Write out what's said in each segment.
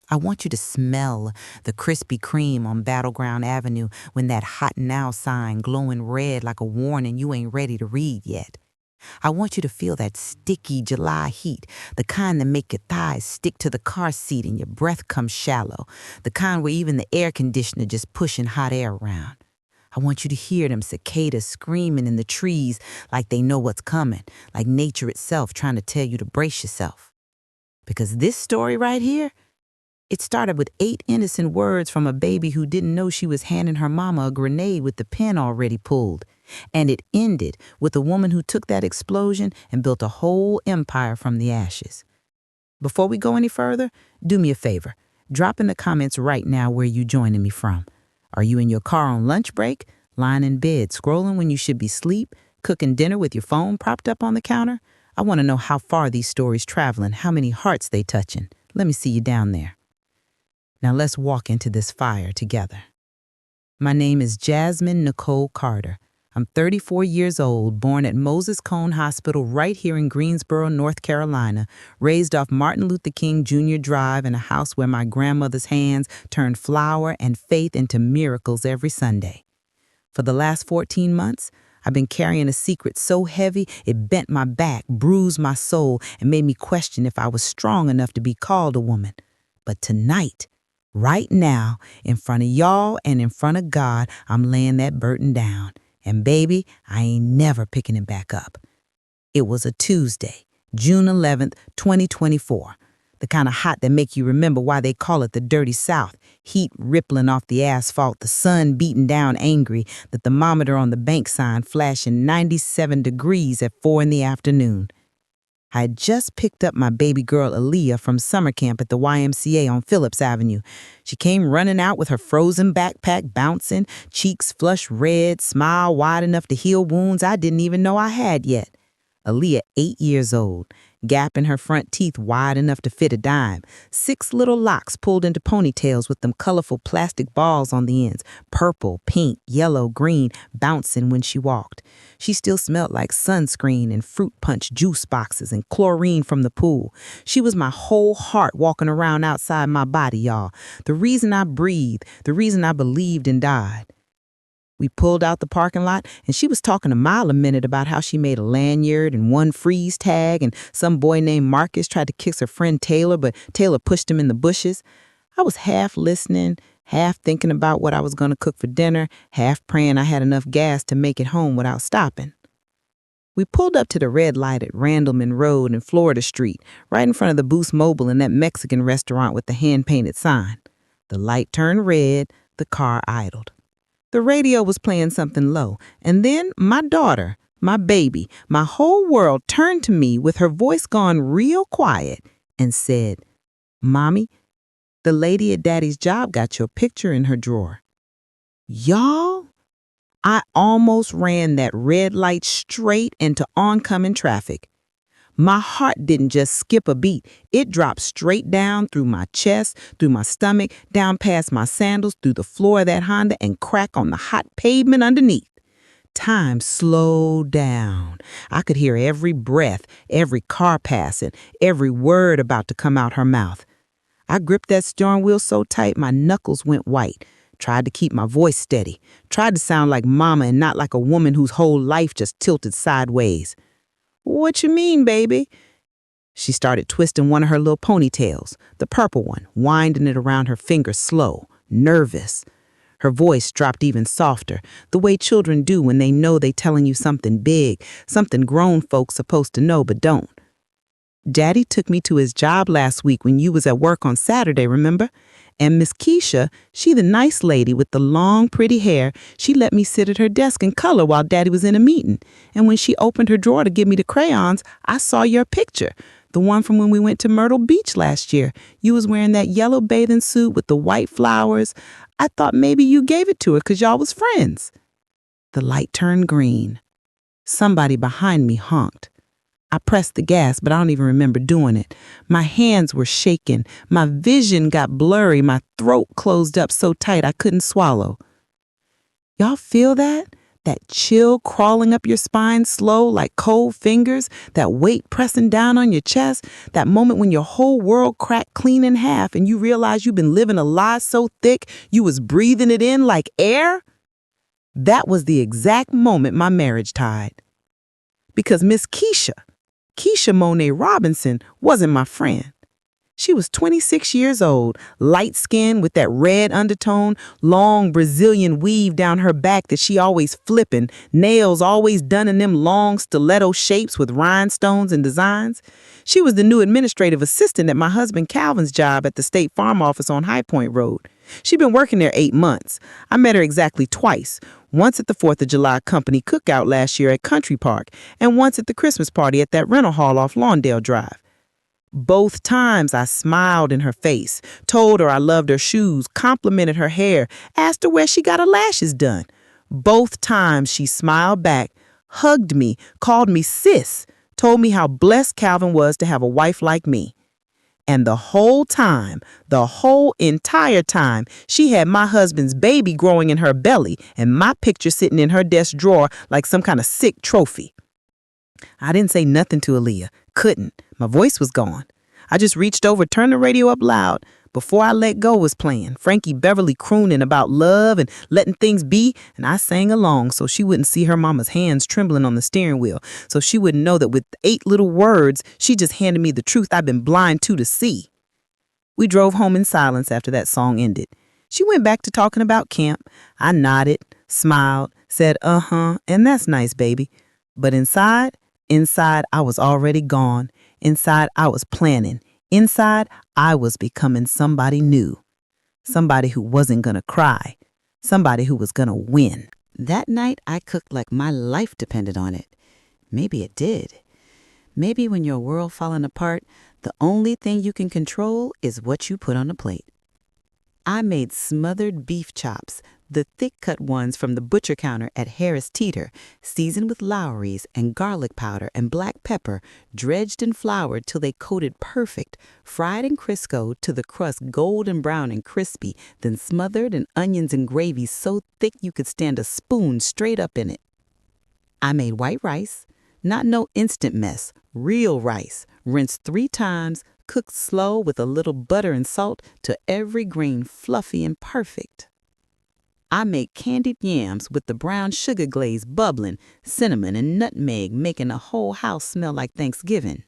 I want you to smell the Krispy Kreme on Battleground Avenue when that hot now sign glowing red like a warning you ain't ready to read yet. I want you to feel that sticky July heat, the kind that make your thighs stick to the car seat and your breath comes shallow, the kind where even the air conditioner just pushing hot air around. I want you to hear them cicadas screaming in the trees like they know what's coming, like nature itself trying to tell you to brace yourself. Because this story right here, it started with 8 innocent words from a baby who didn't know she was handing her mama a grenade with the pin already pulled. And it ended with a woman who took that explosion and built a whole empire from the ashes. Before we go any further, do me a favor. Drop in the comments right now where you joining me from. Are you in your car on lunch break, lying in bed, scrolling when you should be asleep, cooking dinner with your phone propped up on the counter? I want to know how far these stories traveling, how many hearts they touching. Let me see you down there. Now let's walk into this fire together. My name is Jasmine Nicole Carter. I'm 34 years old, born at Moses Cone Hospital right here in Greensboro, North Carolina, raised off Martin Luther King Jr. Drive in a house where my grandmother's hands turned flour and faith into miracles every Sunday. For the last 14 months, I've been carrying a secret so heavy it bent my back, bruised my soul, and made me question if I was strong enough to be called a woman. But tonight, right now, in front of y'all and in front of God, I'm laying that burden down. And baby, I ain't never picking it back up. It was a Tuesday, June 11th, 2024. The kind of hot that make you remember why they call it the Dirty South. Heat rippling off the asphalt, the sun beating down angry, the thermometer on the bank sign flashing 97 degrees at 4 in the afternoon. I had just picked up my baby girl Aaliyah from summer camp at the YMCA on Phillips Avenue. She came running out with her frozen backpack bouncing, cheeks flush red, smile wide enough to heal wounds I didn't even know I had yet. Aaliyah, 8 years old, gap in her front teeth wide enough to fit a dime, 6 little locks pulled into ponytails with them colorful plastic balls on the ends, purple, pink, yellow, green, bouncing when she walked. She still smelled like sunscreen and fruit punch juice boxes and chlorine from the pool. She was my whole heart walking around outside my body, y'all. The reason I breathed, the reason I believed and died. We pulled out the parking lot, and she was talking a mile a minute about how she made a lanyard and one freeze tag, and some boy named Marcus tried to kiss her friend Taylor, but Taylor pushed him in the bushes. I was half listening, half thinking about what I was going to cook for dinner, half praying I had enough gas to make it home without stopping. We pulled up to the red light at Randleman Road and Florida Street, right in front of the Boost Mobile and that Mexican restaurant with the hand-painted sign. The light turned red, the car idled. The radio was playing something low, and then my daughter, my baby, my whole world turned to me with her voice gone real quiet and said, "Mommy, the lady at Daddy's job got your picture in her drawer." Y'all, I almost ran that red light straight into oncoming traffic. My heart didn't just skip a beat. It dropped straight down through my chest, through my stomach, down past my sandals, through the floor of that Honda, and crack on the hot pavement underneath. Time slowed down. I could hear every breath, every car passing, every word about to come out her mouth. I gripped that steering wheel so tight my knuckles went white. Tried to keep my voice steady. Tried to sound like mama and not like a woman whose whole life just tilted sideways. "What you mean, baby?" She started twisting one of her little ponytails, the purple one, winding it around her finger slow, nervous. Her voice dropped even softer, the way children do when they know they telling you something big, something grown folks supposed to know but don't. "Daddy took me to his job last week when you was at work on Saturday, remember? And Miss Keisha, she the nice lady with the long, pretty hair, she let me sit at her desk and color while Daddy was in a meeting. And when she opened her drawer to give me the crayons, I saw your picture, the one from when we went to Myrtle Beach last year. You was wearing that yellow bathing suit with the white flowers. I thought maybe you gave it to her 'cause y'all was friends." The light turned green. Somebody behind me honked. I pressed the gas, but I don't even remember doing it. My hands were shaking. My vision got blurry. My throat closed up so tight I couldn't swallow. Y'all feel that? That chill crawling up your spine slow like cold fingers, that weight pressing down on your chest, that moment when your whole world cracked clean in half and you realize you've been living a lie so thick you was breathing it in like air? That was the exact moment my marriage tied. Because Miss Keisha Monet Robinson, wasn't my friend. She was 26 years old, light-skinned with that red undertone, long Brazilian weave down her back that she always flippin', nails always done in them long stiletto shapes with rhinestones and designs. She was the new administrative assistant at my husband Calvin's job at the State Farm office on High Point Road. She'd been working there 8 months. I met her exactly twice, once at the 4th of July company cookout last year at Country Park, and once at the Christmas party at that rental hall off Lawndale Drive. Both times I smiled in her face, told her I loved her shoes, complimented her hair, asked her where she got her lashes done. Both times she smiled back, hugged me, called me sis, told me how blessed Calvin was to have a wife like me. And the whole entire time, she had my husband's baby growing in her belly and my picture sitting in her desk drawer like some kind of sick trophy. I didn't say nothing to Aaliyah. Couldn't. My voice was gone. I just reached over, turned the radio up loud. Before I Let Go was playing, Frankie Beverly crooning about love and letting things be, and I sang along so she wouldn't see her mama's hands trembling on the steering wheel, so she wouldn't know that with 8 little words, she just handed me the truth I've been blind to see. We drove home in silence after that song ended. She went back to talking about camp. I nodded, smiled, said, and that's nice, baby. But inside I was already gone. Inside I was planning. Inside I was becoming somebody new. Somebody who wasn't gonna cry. Somebody who was gonna win. That night I cooked like my life depended on it. Maybe it did. Maybe when your world falling apart, the only thing you can control is what you put on the plate. I made smothered beef chops, the thick-cut ones from the butcher counter at Harris Teeter, seasoned with Lowry's and garlic powder and black pepper, dredged and floured till they coated perfect, fried in Crisco till the crust golden brown and crispy, then smothered in onions and gravy so thick you could stand a spoon straight up in it. I made white rice, not no instant mess, real rice, rinsed 3 times, cooked slow with a little butter and salt till every grain fluffy and perfect. I made candied yams with the brown sugar glaze bubbling, cinnamon and nutmeg making the whole house smell like Thanksgiving.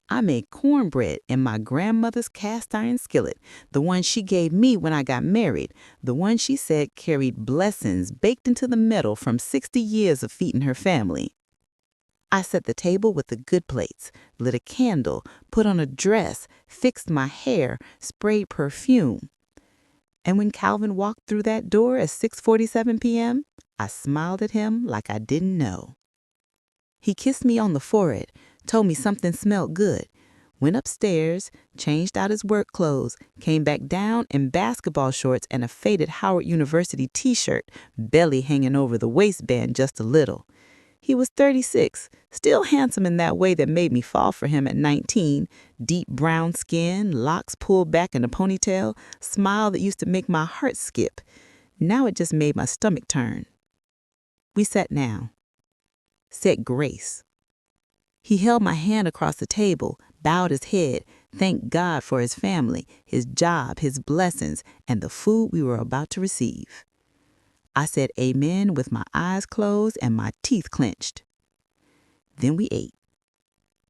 I made cornbread in my grandmother's cast iron skillet, the one she gave me when I got married, the one she said carried blessings baked into the metal from 60 years of feeding her family. I set the table with the good plates, lit a candle, put on a dress, fixed my hair, sprayed perfume. And when Calvin walked through that door at 6:47 p.m., I smiled at him like I didn't know. He kissed me on the forehead, told me something smelled good, went upstairs, changed out his work clothes, came back down in basketball shorts and a faded Howard University t-shirt, belly hanging over the waistband just a little. He was 36, still handsome in that way that made me fall for him at 19, deep brown skin, locks pulled back in a ponytail, smile that used to make my heart skip. Now it just made my stomach turn. We sat down, said grace. He held my hand across the table, bowed his head, thanked God for his family, his job, his blessings, and the food we were about to receive. I said amen with my eyes closed and my teeth clenched. Then we ate.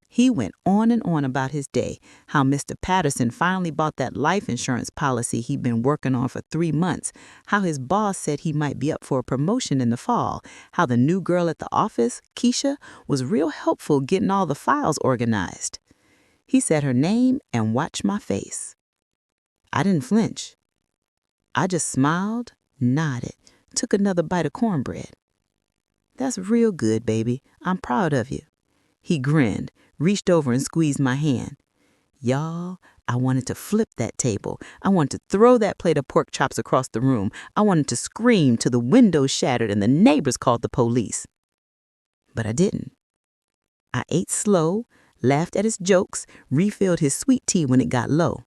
He went on and on about his day, how Mr. Patterson finally bought that life insurance policy he'd been working on for 3 months, how his boss said he might be up for a promotion in the fall, how the new girl at the office, Keisha, was real helpful getting all the files organized. He said her name and watched my face. I didn't flinch. I just smiled, nodded, took another bite of cornbread. That's real good, baby. I'm proud of you. He grinned, reached over and squeezed my hand. Y'all, I wanted to flip that table. I wanted to throw that plate of pork chops across the room. I wanted to scream till the windows shattered and the neighbors called the police. But I didn't. I ate slow, laughed at his jokes, refilled his sweet tea when it got low.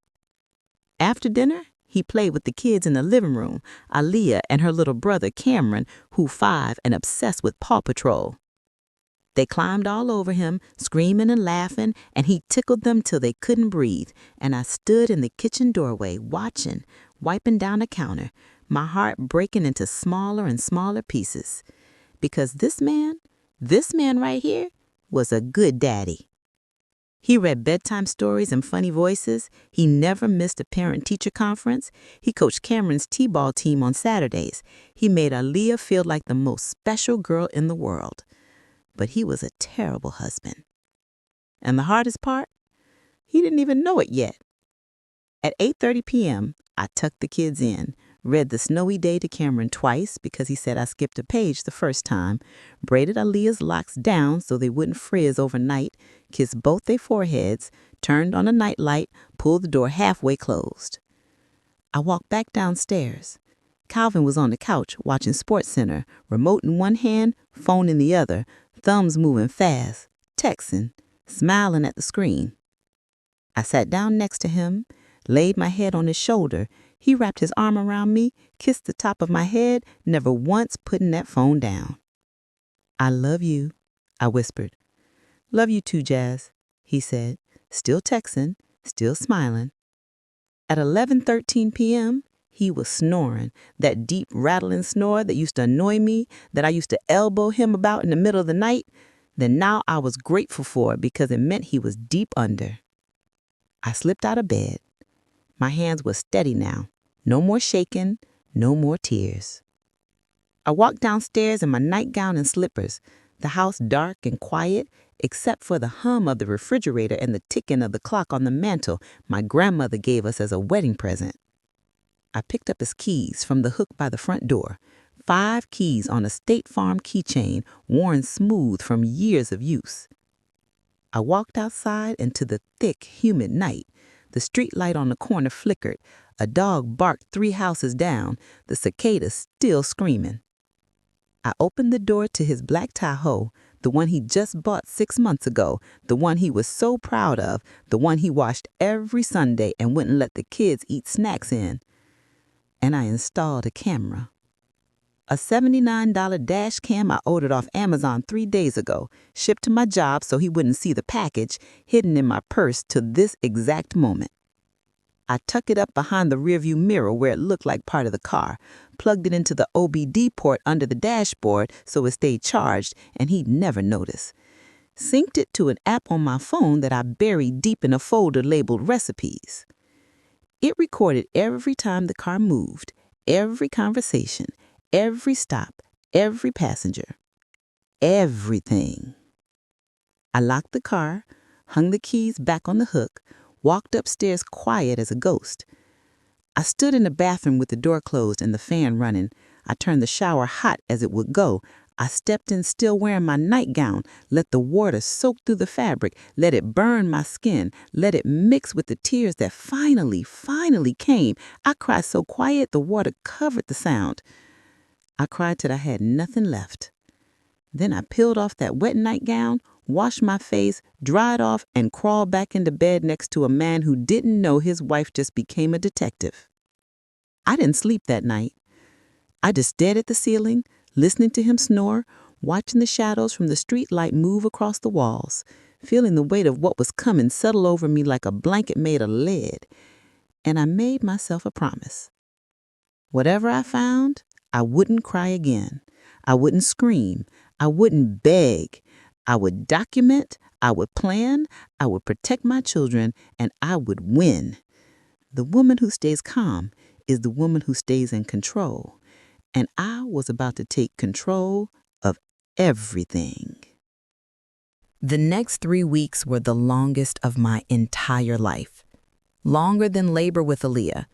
After dinner, He played with the kids in the living room, Aaliyah and her little brother Cameron, who 5 and obsessed with Paw Patrol. They climbed all over him, screaming and laughing, and he tickled them till they couldn't breathe, and I stood in the kitchen doorway watching, wiping down the counter, my heart breaking into smaller and smaller pieces. Because this man right here, was a good daddy. He read bedtime stories in funny voices. He never missed a parent-teacher conference. He coached Cameron's t-ball team on Saturdays. He made Aaliyah feel like the most special girl in the world. But he was a terrible husband. And the hardest part? He didn't even know it yet. At 8:30 p.m., I tucked the kids in, read The Snowy Day to Cameron twice because he said I skipped a page the first time, braided Aaliyah's locks down so they wouldn't frizz overnight, kissed both their foreheads, turned on a nightlight, pulled the door halfway closed. I walked back downstairs. Calvin was on the couch watching SportsCenter, remote in one hand, phone in the other, thumbs moving fast, texting, smiling at the screen. I sat down next to him, laid my head on his shoulder. He wrapped his arm around me, kissed the top of my head, never once putting that phone down. "I love you," I whispered. "Love you too, Jazz," he said, still texting, still smiling. At 11:13 p.m., he was snoring, that deep rattling snore that used to annoy me, that I used to elbow him about in the middle of the night, that now I was grateful for because it meant he was deep under. I slipped out of bed. My hands were steady now. No more shaking, no more tears. I walked downstairs in my nightgown and slippers, the house dark and quiet, except for the hum of the refrigerator and the ticking of the clock on the mantel my grandmother gave us as a wedding present. I picked up his keys from the hook by the front door, 5 keys on a State Farm keychain worn smooth from years of use. I walked outside into the thick, humid night. The street light on the corner flickered. A dog barked 3 houses down, the cicadas still screaming. I opened the door to his black Tahoe, the one he just bought 6 months ago, the one he was so proud of, the one he washed every Sunday and wouldn't let the kids eat snacks in. And I installed a camera. A $79 dash cam I ordered off Amazon 3 days ago, shipped to my job so he wouldn't see the package, hidden in my purse to this exact moment. I tucked it up behind the rearview mirror where it looked like part of the car, plugged it into the OBD port under the dashboard so it stayed charged and he'd never notice. Synced it to an app on my phone that I buried deep in a folder labeled recipes. It recorded every time the car moved, every conversation, every stop, every passenger, everything. I locked the car, hung the keys back on the hook, walked upstairs quiet as a ghost. I stood in the bathroom with the door closed and the fan running. I turned the shower hot as it would go. I stepped in still wearing my nightgown, let the water soak through the fabric, let it burn my skin, let it mix with the tears that finally came. I cried so quiet the water covered the sound. I cried till I had nothing left. Then I peeled off that wet nightgown, washed my face, dried off, and crawled back into bed next to a man who didn't know his wife just became a detective. I didn't sleep that night. I just stared at the ceiling, listening to him snore, watching the shadows from the street light move across the walls, feeling the weight of what was coming settle over me like a blanket made of lead. And I made myself a promise. Whatever I found, I wouldn't cry again. I wouldn't scream. I wouldn't beg. I would document. I would plan. I would protect my children, and I would win. The woman who stays calm is the woman who stays in control. And I was about to take control of everything. The next 3 weeks were the longest of my entire life. Longer than labor with Aaliyah.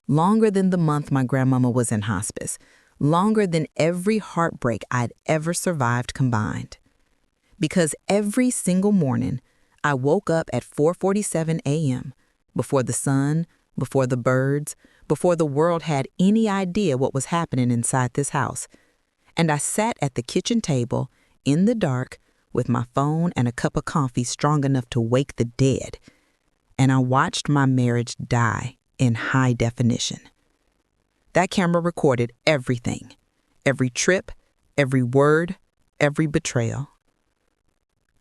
Longer than the month my grandmama was in hospice. Longer than every heartbreak I'd ever survived combined. Because every single morning, I woke up at 4:47 a.m., before the sun, before the birds, before the world had any idea what was happening inside this house. And I sat at the kitchen table, in the dark, with my phone and a cup of coffee strong enough to wake the dead. And I watched my marriage die in high definition. That camera recorded everything. Every trip, every word, every betrayal.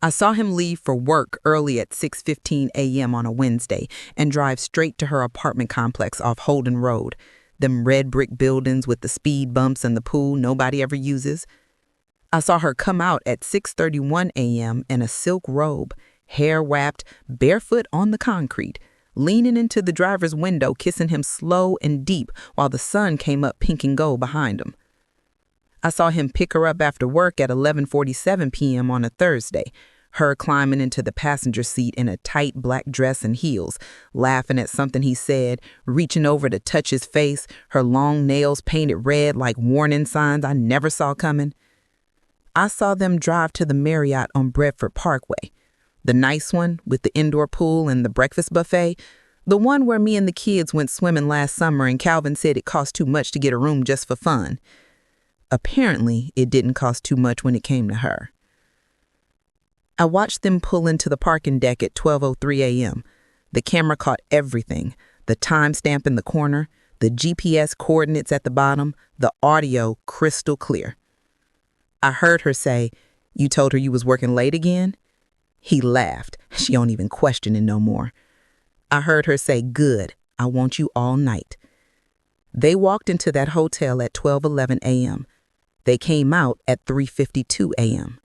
I saw him leave for work early at 6:15 a.m. on a Wednesday and drive straight to her apartment complex off Holden Road, them red brick buildings with the speed bumps and the pool nobody ever uses. I saw her come out at 6:31 a.m. in a silk robe, hair wrapped, barefoot on the concrete, leaning into the driver's window, kissing him slow and deep while the sun came up pink and gold behind him. I saw him pick her up after work at 11:47 p.m. on a Thursday, her climbing into the passenger seat in a tight black dress and heels, laughing at something he said, reaching over to touch his face, her long nails painted red like warning signs I never saw coming. I saw them drive to the Marriott on Bedford Parkway, the nice one with the indoor pool and the breakfast buffet, the one where me and the kids went swimming last summer and Calvin said it cost too much to get a room just for fun. Apparently, it didn't cost too much when it came to her. I watched them pull into the parking deck at 12:03 a.m. The camera caught everything, the timestamp in the corner, the GPS coordinates at the bottom, the audio crystal clear. I heard her say, "You told her you was working late again?" He laughed. She don't even question it no more. I heard her say, "Good, I want you all night." They walked into that hotel at 12:11 a.m. They came out at 3:52 a.m.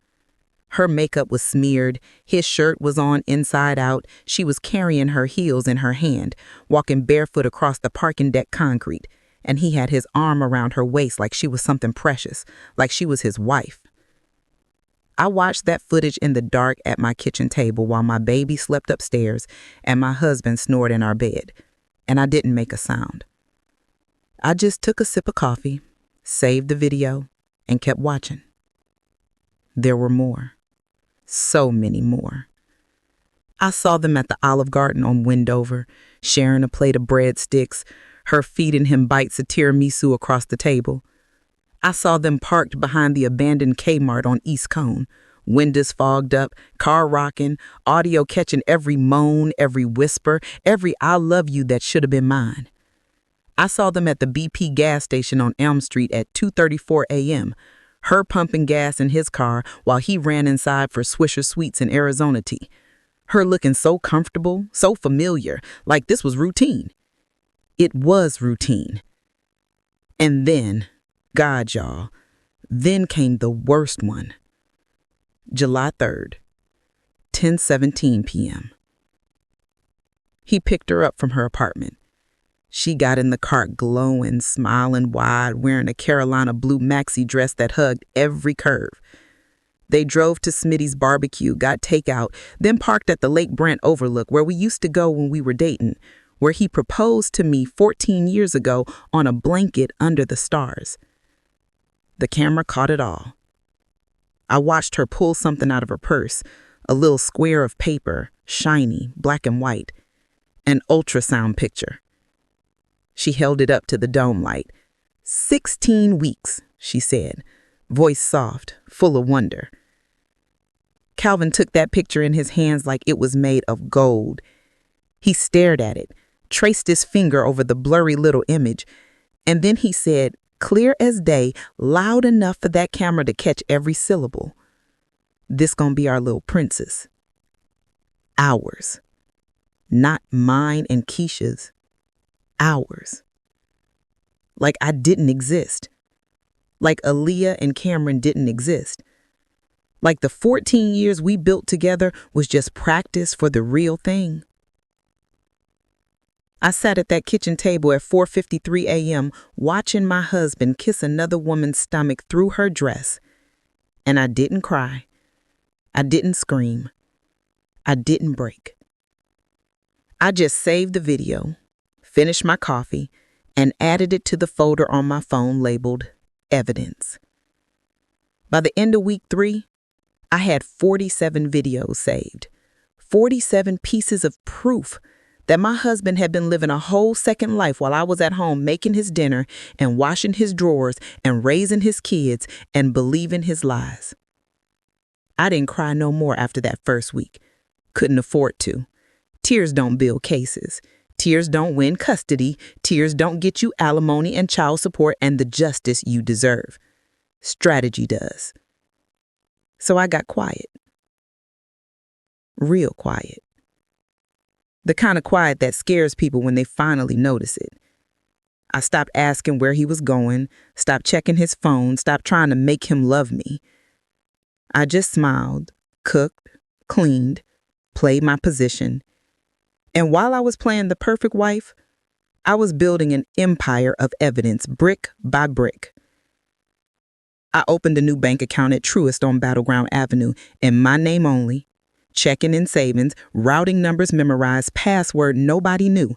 Her makeup was smeared, his shirt was on inside out, she was carrying her heels in her hand, walking barefoot across the parking deck concrete, and he had his arm around her waist like she was something precious, like she was his wife. I watched that footage in the dark at my kitchen table while my baby slept upstairs and my husband snored in our bed, and I didn't make a sound. I just took a sip of coffee, saved the video, and kept watching. There were more. So many more. I saw them at the Olive Garden on Wendover, sharing a plate of breadsticks, her feeding him bites of tiramisu across the table. I saw them parked behind the abandoned Kmart on East Cone, windows fogged up, car rocking, audio catching every moan, every whisper, every "I love you" that should have been mine. I saw them at the BP gas station on Elm Street at 2:34 a.m., her pumping gas in his car while he ran inside for Swisher Sweets and Arizona tea. Her looking so comfortable, so familiar, like this was routine. It was routine. And then, God, y'all, then came the worst one. July 3rd, 10:17 p.m. He picked her up from her apartment. She got in the cart glowing, smiling wide, wearing a Carolina blue maxi dress that hugged every curve. They drove to Smitty's barbecue, got takeout, then parked at the Lake Brent overlook where we used to go when we were dating, where he proposed to me 14 years ago on a blanket under the stars. The camera caught it all. I watched her pull something out of her purse, a little square of paper, shiny, black and white, an ultrasound picture. She held it up to the dome light. 16 weeks, she said, voice soft, full of wonder. Calvin took that picture in his hands like it was made of gold. He stared at it, traced his finger over the blurry little image, and then he said, clear as day, loud enough for that camera to catch every syllable, "This gonna be our little princess." Ours. Not mine and Keisha's. Ours. Like I didn't exist. Like Aaliyah and Cameron didn't exist. Like the 14 years we built together was just practice for the real thing. I sat at that kitchen table at 4:53 a.m. watching my husband kiss another woman's stomach through her dress. And I didn't cry. I didn't scream. I didn't break. I just saved the video, finished my coffee, and added it to the folder on my phone labeled Evidence. By the end of week 3, I had 47 videos saved, 47 pieces of proof that my husband had been living a whole second life while I was at home making his dinner and washing his drawers and raising his kids and believing his lies. I didn't cry no more after that first week. Couldn't afford to. Tears don't build cases. Tears don't win custody. Tears don't get you alimony and child support and the justice you deserve. Strategy does. So I got quiet. Real quiet. The kind of quiet that scares people when they finally notice it. I stopped asking where he was going, stopped checking his phone, stopped trying to make him love me. I just smiled, cooked, cleaned, played my position. And while I was playing the perfect wife, I was building an empire of evidence brick by brick. I opened a new bank account at Truist on Battleground Avenue in my name only, checking in savings, routing numbers memorized, password nobody knew.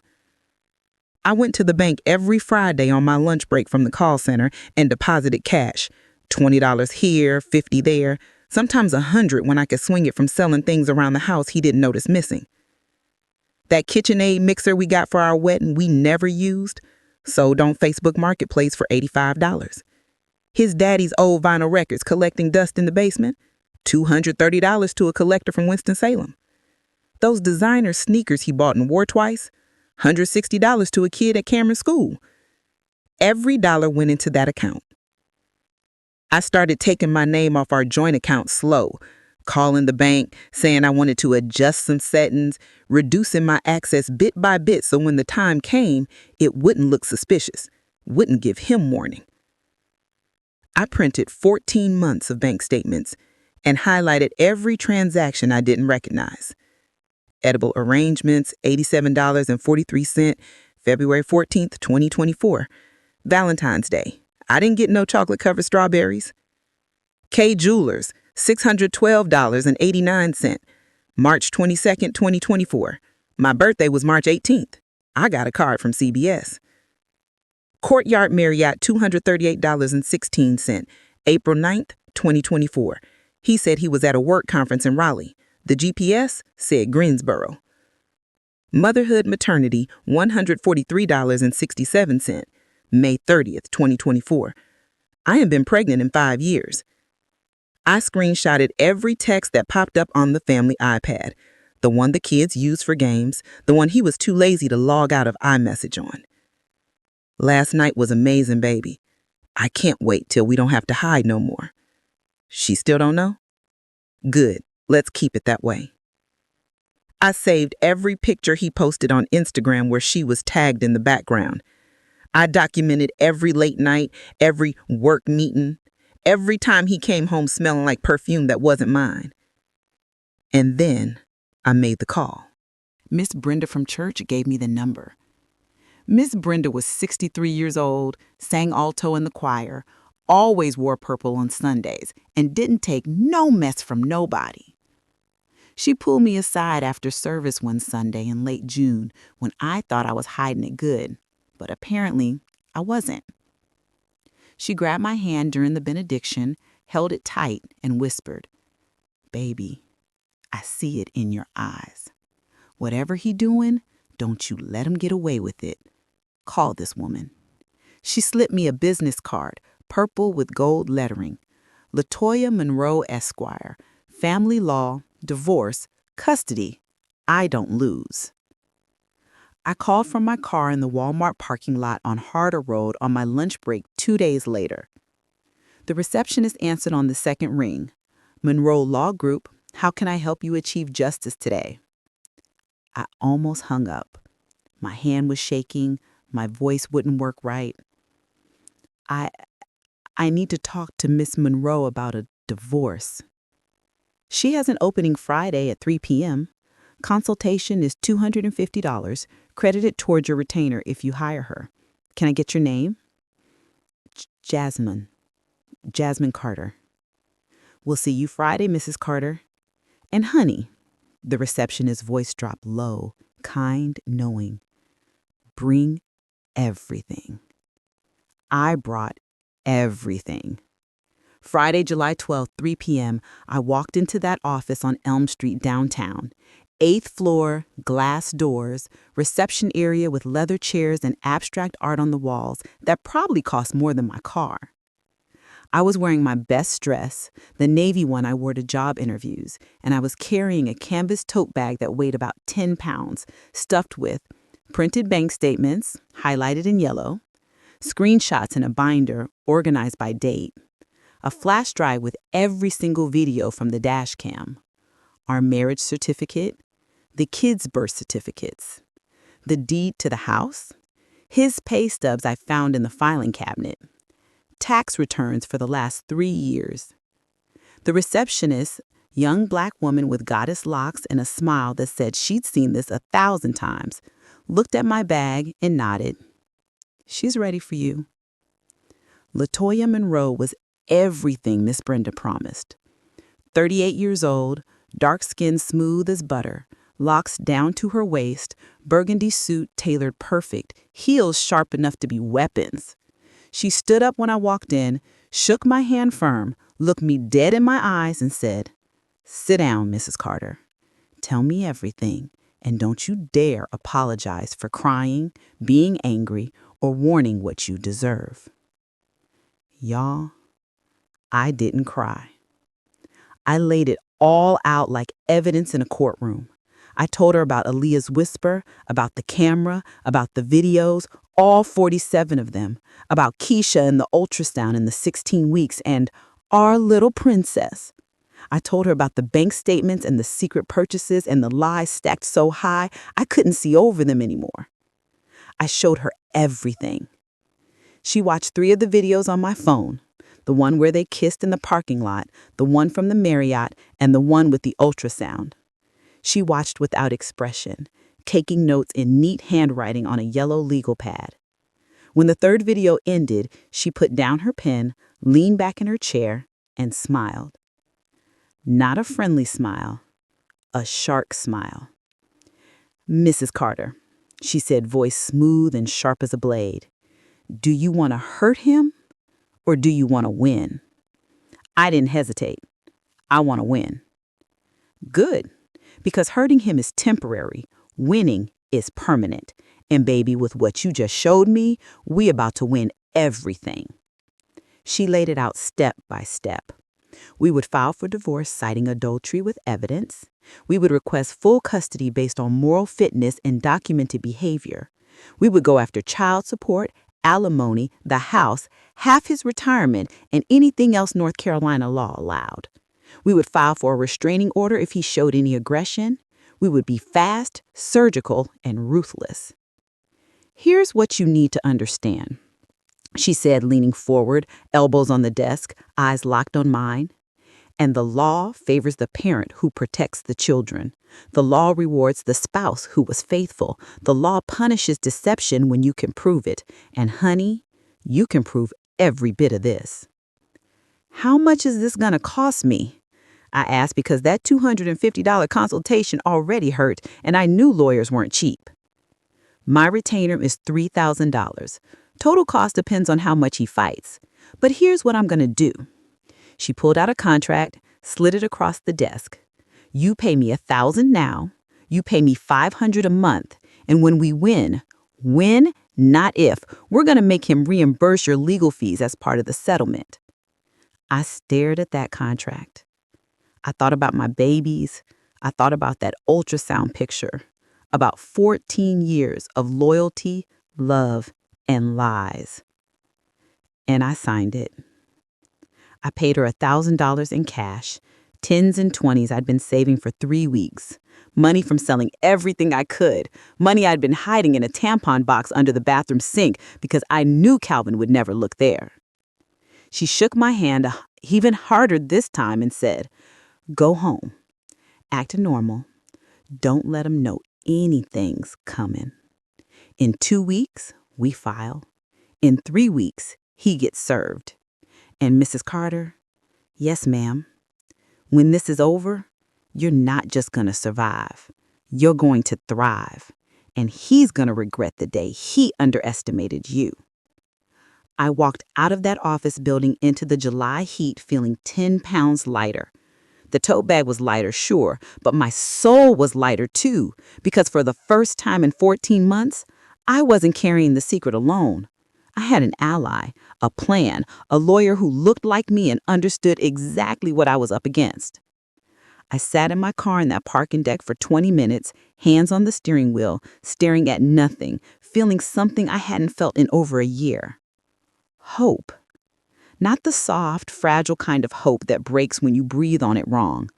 I went to the bank every Friday on my lunch break from the call center and deposited cash, $20 here, $50 there, sometimes $100 when I could swing it from selling things around the house he didn't notice missing. That KitchenAid mixer we got for our wedding we never used, sold on Facebook Marketplace for $85. His daddy's old vinyl records collecting dust in the basement, $230 to a collector from Winston-Salem. Those designer sneakers he bought and wore twice, $160 to a kid at Cameron School. Every dollar went into that account. I started taking my name off our joint account slow, calling the bank, saying I wanted to adjust some settings, reducing my access bit by bit so when the time came, it wouldn't look suspicious, wouldn't give him warning. I printed 14 months of bank statements and highlighted every transaction I didn't recognize. Edible arrangements, $87.43, February 14th, 2024. Valentine's Day. I didn't get no chocolate-covered strawberries. K Jewelers, $612.89, March 22nd, 2024. My birthday was March 18th. I got a card from CBS. Courtyard Marriott, $238.16, April 9th, 2024. He said he was at a work conference in Raleigh. The GPS said Greensboro. Motherhood Maternity, $143.67, May 30th, 2024. I have been pregnant in 5 years. I screenshotted every text that popped up on the family iPad, the one the kids used for games, the one he was too lazy to log out of iMessage on. Last night was amazing, baby. I can't wait till we don't have to hide no more. She still don't know? Good. Let's keep it that way. I saved every picture he posted on Instagram where she was tagged in the background. I documented every late night, every work meeting, every time he came home smelling like perfume that wasn't mine. And then I made the call. Miss Brenda from church gave me the number. Miss Brenda was 63 years old, sang alto in the choir, always wore purple on Sundays, and didn't take no mess from nobody. She pulled me aside after service one Sunday in late June when I thought I was hiding it good, but apparently I wasn't. She grabbed my hand during the benediction, held it tight, and whispered, "Baby, I see it in your eyes. Whatever he doing, don't you let him get away with it. Call this woman." She slipped me a business card, purple with gold lettering. Latoya Monroe Esquire, family law, divorce, custody, I don't lose. I called from my car in the Walmart parking lot on Harder Road on my lunch break 2 days later. The receptionist answered on the second ring. "Monroe Law Group, how can I help you achieve justice today?" I almost hung up. My hand was shaking. My voice wouldn't work right. I need to talk to Miss Monroe about a divorce. She has an opening Friday at 3 p.m. Consultation is $250, credited towards your retainer if you hire her. Can I get your name? Jasmine Carter. We'll see you Friday, Mrs. Carter. And honey, the receptionist's voice dropped low, kind, knowing. Bring everything. I brought everything. Friday, July 12th, 3 p.m., I walked into that office on Elm Street downtown. 8th floor, glass doors, reception area with leather chairs and abstract art on the walls that probably cost more than my car. I was wearing my best dress, the navy one I wore to job interviews, and I was carrying a canvas tote bag that weighed about 10 pounds, stuffed with printed bank statements, highlighted in yellow, screenshots in a binder organized by date, a flash drive with every single video from the dash cam, our marriage certificate, the kids' birth certificates, the deed to the house, his pay stubs I found in the filing cabinet, tax returns for the last 3 years. The receptionist, young black woman with goddess locks and a smile that said she'd seen this 1,000 times, looked at my bag and nodded. She's ready for you. LaToya Monroe was everything Miss Brenda promised. 38 years old, dark skin smooth as butter, locks down to her waist, burgundy suit tailored perfect, heels sharp enough to be weapons. She stood up when I walked in, shook my hand firm, looked me dead in my eyes and said, "Sit down, Mrs. Carter. Tell me everything, and don't you dare apologize for crying, being angry, or wanting what you deserve." Y'all, I didn't cry. I laid it all out like evidence in a courtroom. I told her about Aaliyah's whisper, about the camera, about the videos, all 47 of them, about Keisha and the ultrasound in the 16 weeks, and our little princess. I told her about the bank statements and the secret purchases and the lies stacked so high I couldn't see over them anymore. I showed her everything. She watched 3 of the videos on my phone, the one where they kissed in the parking lot, the one from the Marriott, and the one with the ultrasound. She watched without expression, taking notes in neat handwriting on a yellow legal pad. When the 3rd video ended, she put down her pen, leaned back in her chair, and smiled. Not a friendly smile, a shark smile. "Mrs. Carter," she said, voice smooth and sharp as a blade, "do you want to hurt him or do you want to win?" I didn't hesitate. I want to win. Good, because hurting him is temporary, winning is permanent. And baby, with what you just showed me, we about to win everything. She laid it out step by step. We would file for divorce citing adultery with evidence. We would request full custody based on moral fitness and documented behavior. We would go after child support, alimony, the house, half his retirement, and anything else North Carolina law allowed. We would file for a restraining order if he showed any aggression. We would be fast, surgical, and ruthless. "Here's what you need to understand," she said, leaning forward, elbows on the desk, eyes locked on mine. "And the law favors the parent who protects the children. The law rewards the spouse who was faithful. The law punishes deception when you can prove it. And honey, you can prove every bit of this." "How much is this going to cost me?" I asked, because that $250 consultation already hurt, and I knew lawyers weren't cheap. "My retainer is $3,000. Total cost depends on how much he fights. But here's what I'm going to do." She pulled out a contract, slid it across the desk. "You pay me $1,000 now. You pay me $500 a month. And when we win, not if, we're going to make him reimburse your legal fees as part of the settlement." I stared at that contract. I thought about my babies. I thought about that ultrasound picture, about 14 years of loyalty, love, and lies. And I signed it. I paid her $1,000 in cash, 10s and 20s I'd been saving for 3 weeks, money from selling everything I could, money I'd been hiding in a tampon box under the bathroom sink because I knew Calvin would never look there. She shook my hand even harder this time and said, "Go home. Act normal. Don't let him know anything's coming. In 2 weeks, we file. In 3 weeks, he gets served. And Mrs. Carter, yes, ma'am, when this is over, you're not just going to survive. You're going to thrive. And he's going to regret the day he underestimated you." I walked out of that office building into the July heat feeling 10 pounds lighter. The tote bag was lighter, sure, but my soul was lighter too, because for the first time in 14 months, I wasn't carrying the secret alone. I had an ally, a plan, a lawyer who looked like me and understood exactly what I was up against. I sat in my car in that parking deck for 20 minutes, hands on the steering wheel, staring at nothing, feeling something I hadn't felt in over a year. Hope. Not the soft, fragile kind of hope that breaks when you breathe on it wrong.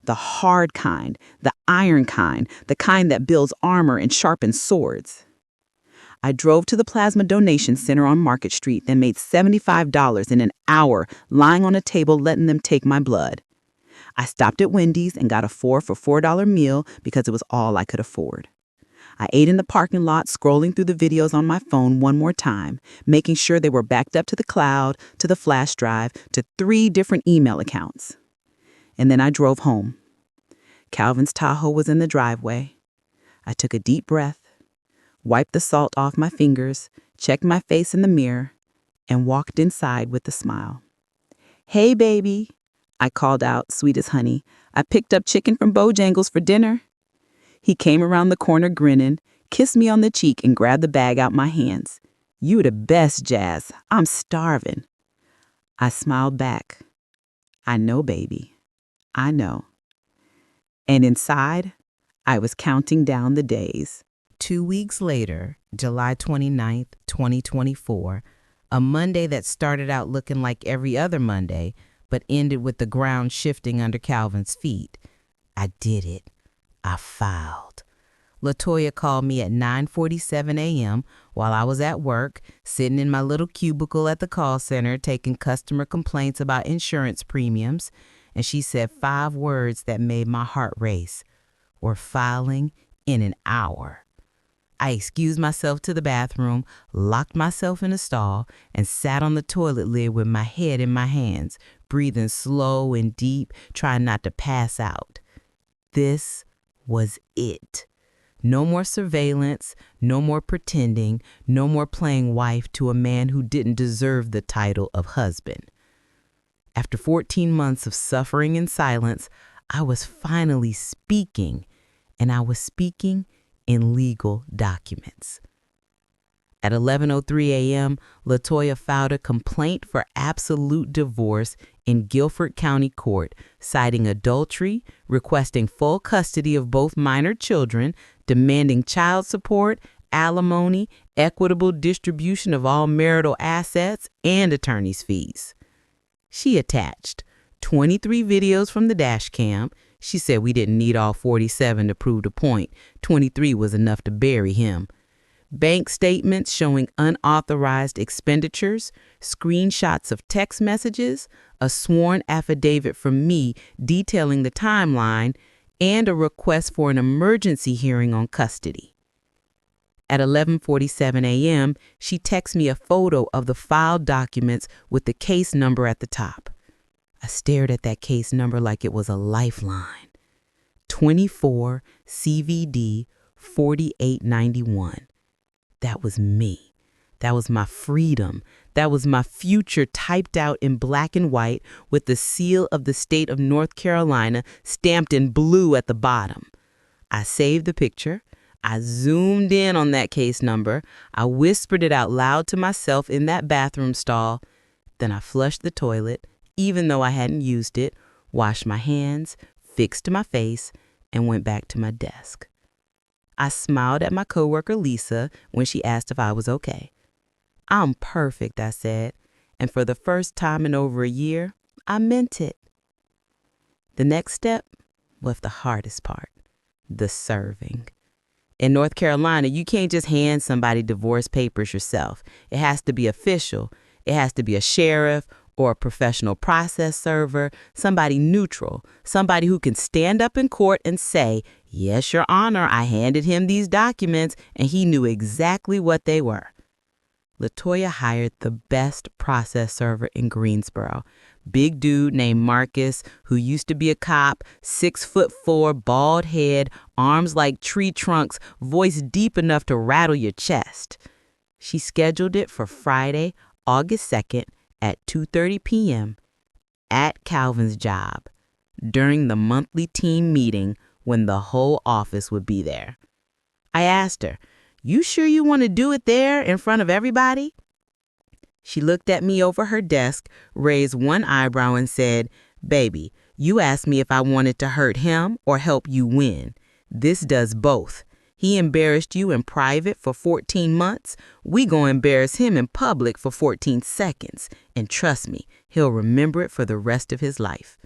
The hard kind, the iron kind, the kind that builds armor and sharpens swords. I drove to the Plasma Donation Center on Market Street, then made $75 in an hour lying on a table letting them take my blood. I stopped at Wendy's and got a 4 for $4 meal because it was all I could afford. I ate in the parking lot, scrolling through the videos on my phone one more time, making sure they were backed up to the cloud, to the flash drive, to 3 different email accounts. And then I drove home. Calvin's Tahoe was in the driveway. I took a deep breath, wiped the salt off my fingers, checked my face in the mirror, and walked inside with a smile. "Hey, baby," I called out, sweet as honey. "I picked up chicken from Bojangles for dinner." He came around the corner grinning, kissed me on the cheek, and grabbed the bag out my hands. "You the best, Jazz. I'm starving." I smiled back. "I know, baby. I know." And inside, I was counting down the days. 2 weeks later, July 29th, 2024, a Monday that started out looking like every other Monday, but ended with the ground shifting under Calvin's feet. I did it. I filed. LaToya called me at 9:47 a.m. while I was at work, sitting in my little cubicle at the call center taking customer complaints about insurance premiums, and she said 5 words that made my heart race. "We're filing in an hour." I excused myself to the bathroom, locked myself in a stall, and sat on the toilet lid with my head in my hands, breathing slow and deep, trying not to pass out. This was it. No more surveillance, no more pretending, no more playing wife to a man who didn't deserve the title of husband. After 14 months of suffering in silence, I was finally speaking, and I was speaking in legal documents. At 11:03 a.m., LaToya filed a complaint for absolute divorce in Guilford County Court, citing adultery, requesting full custody of both minor children, demanding child support, alimony, equitable distribution of all marital assets, and attorney's fees. She attached 23 videos from the dash cam. She said we didn't need all 47 to prove the point. 23 was enough to bury him. Bank statements showing unauthorized expenditures, screenshots of text messages, a sworn affidavit from me detailing the timeline, and a request for an emergency hearing on custody. At 11:47 a.m., she texted me a photo of the filed documents with the case number at the top. I stared at that case number like it was a lifeline. 24 CVD 4891. That was me. That was my freedom. That was my future typed out in black and white with the seal of the state of North Carolina stamped in blue at the bottom. I saved the picture. I zoomed in on that case number. I whispered it out loud to myself in that bathroom stall. Then I flushed the toilet, even though I hadn't used it, washed my hands, fixed my face, and went back to my desk. I smiled at my coworker Lisa when she asked if I was okay. "I'm perfect," I said, and for the first time in over a year, I meant it. The next step was the hardest part, the serving. In North Carolina, you can't just hand somebody divorce papers yourself. It has to be official. It has to be a sheriff or a professional process server, somebody neutral, somebody who can stand up in court and say, "Yes, Your Honor, I handed him these documents and he knew exactly what they were." LaToya hired the best process server in Greensboro. Big dude named Marcus, who used to be a cop, 6'4", bald head, arms like tree trunks, voice deep enough to rattle your chest. She scheduled it for Friday, August 2nd at 2:30 p.m. at Calvin's job during the monthly team meeting when the whole office would be there. I asked her, "You sure you want to do it there in front of everybody?" She looked at me over her desk, raised one eyebrow and said, "Baby, You asked me if I wanted to hurt him or help you win. This does both. He embarrassed you in private for 14 months. We gonna embarrass him in public for 14 seconds. And trust me, he'll remember it for the rest of his life.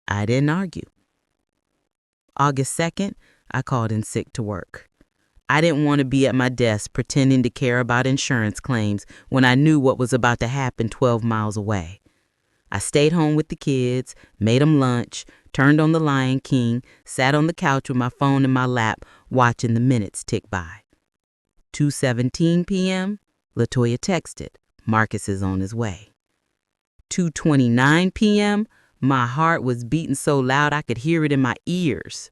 I didn't argue. August 2nd, I called in sick to work. I didn't want to be at my desk pretending to care about insurance claims when I knew what was about to happen 12 miles away. I stayed home with the kids, made them lunch, turned on The Lion King, sat on the couch with my phone in my lap, watching the minutes tick by. 2:17 p.m., LaToya texted, Marcus is on his way. 2:29 p.m., my heart was beating so loud I could hear it in my ears.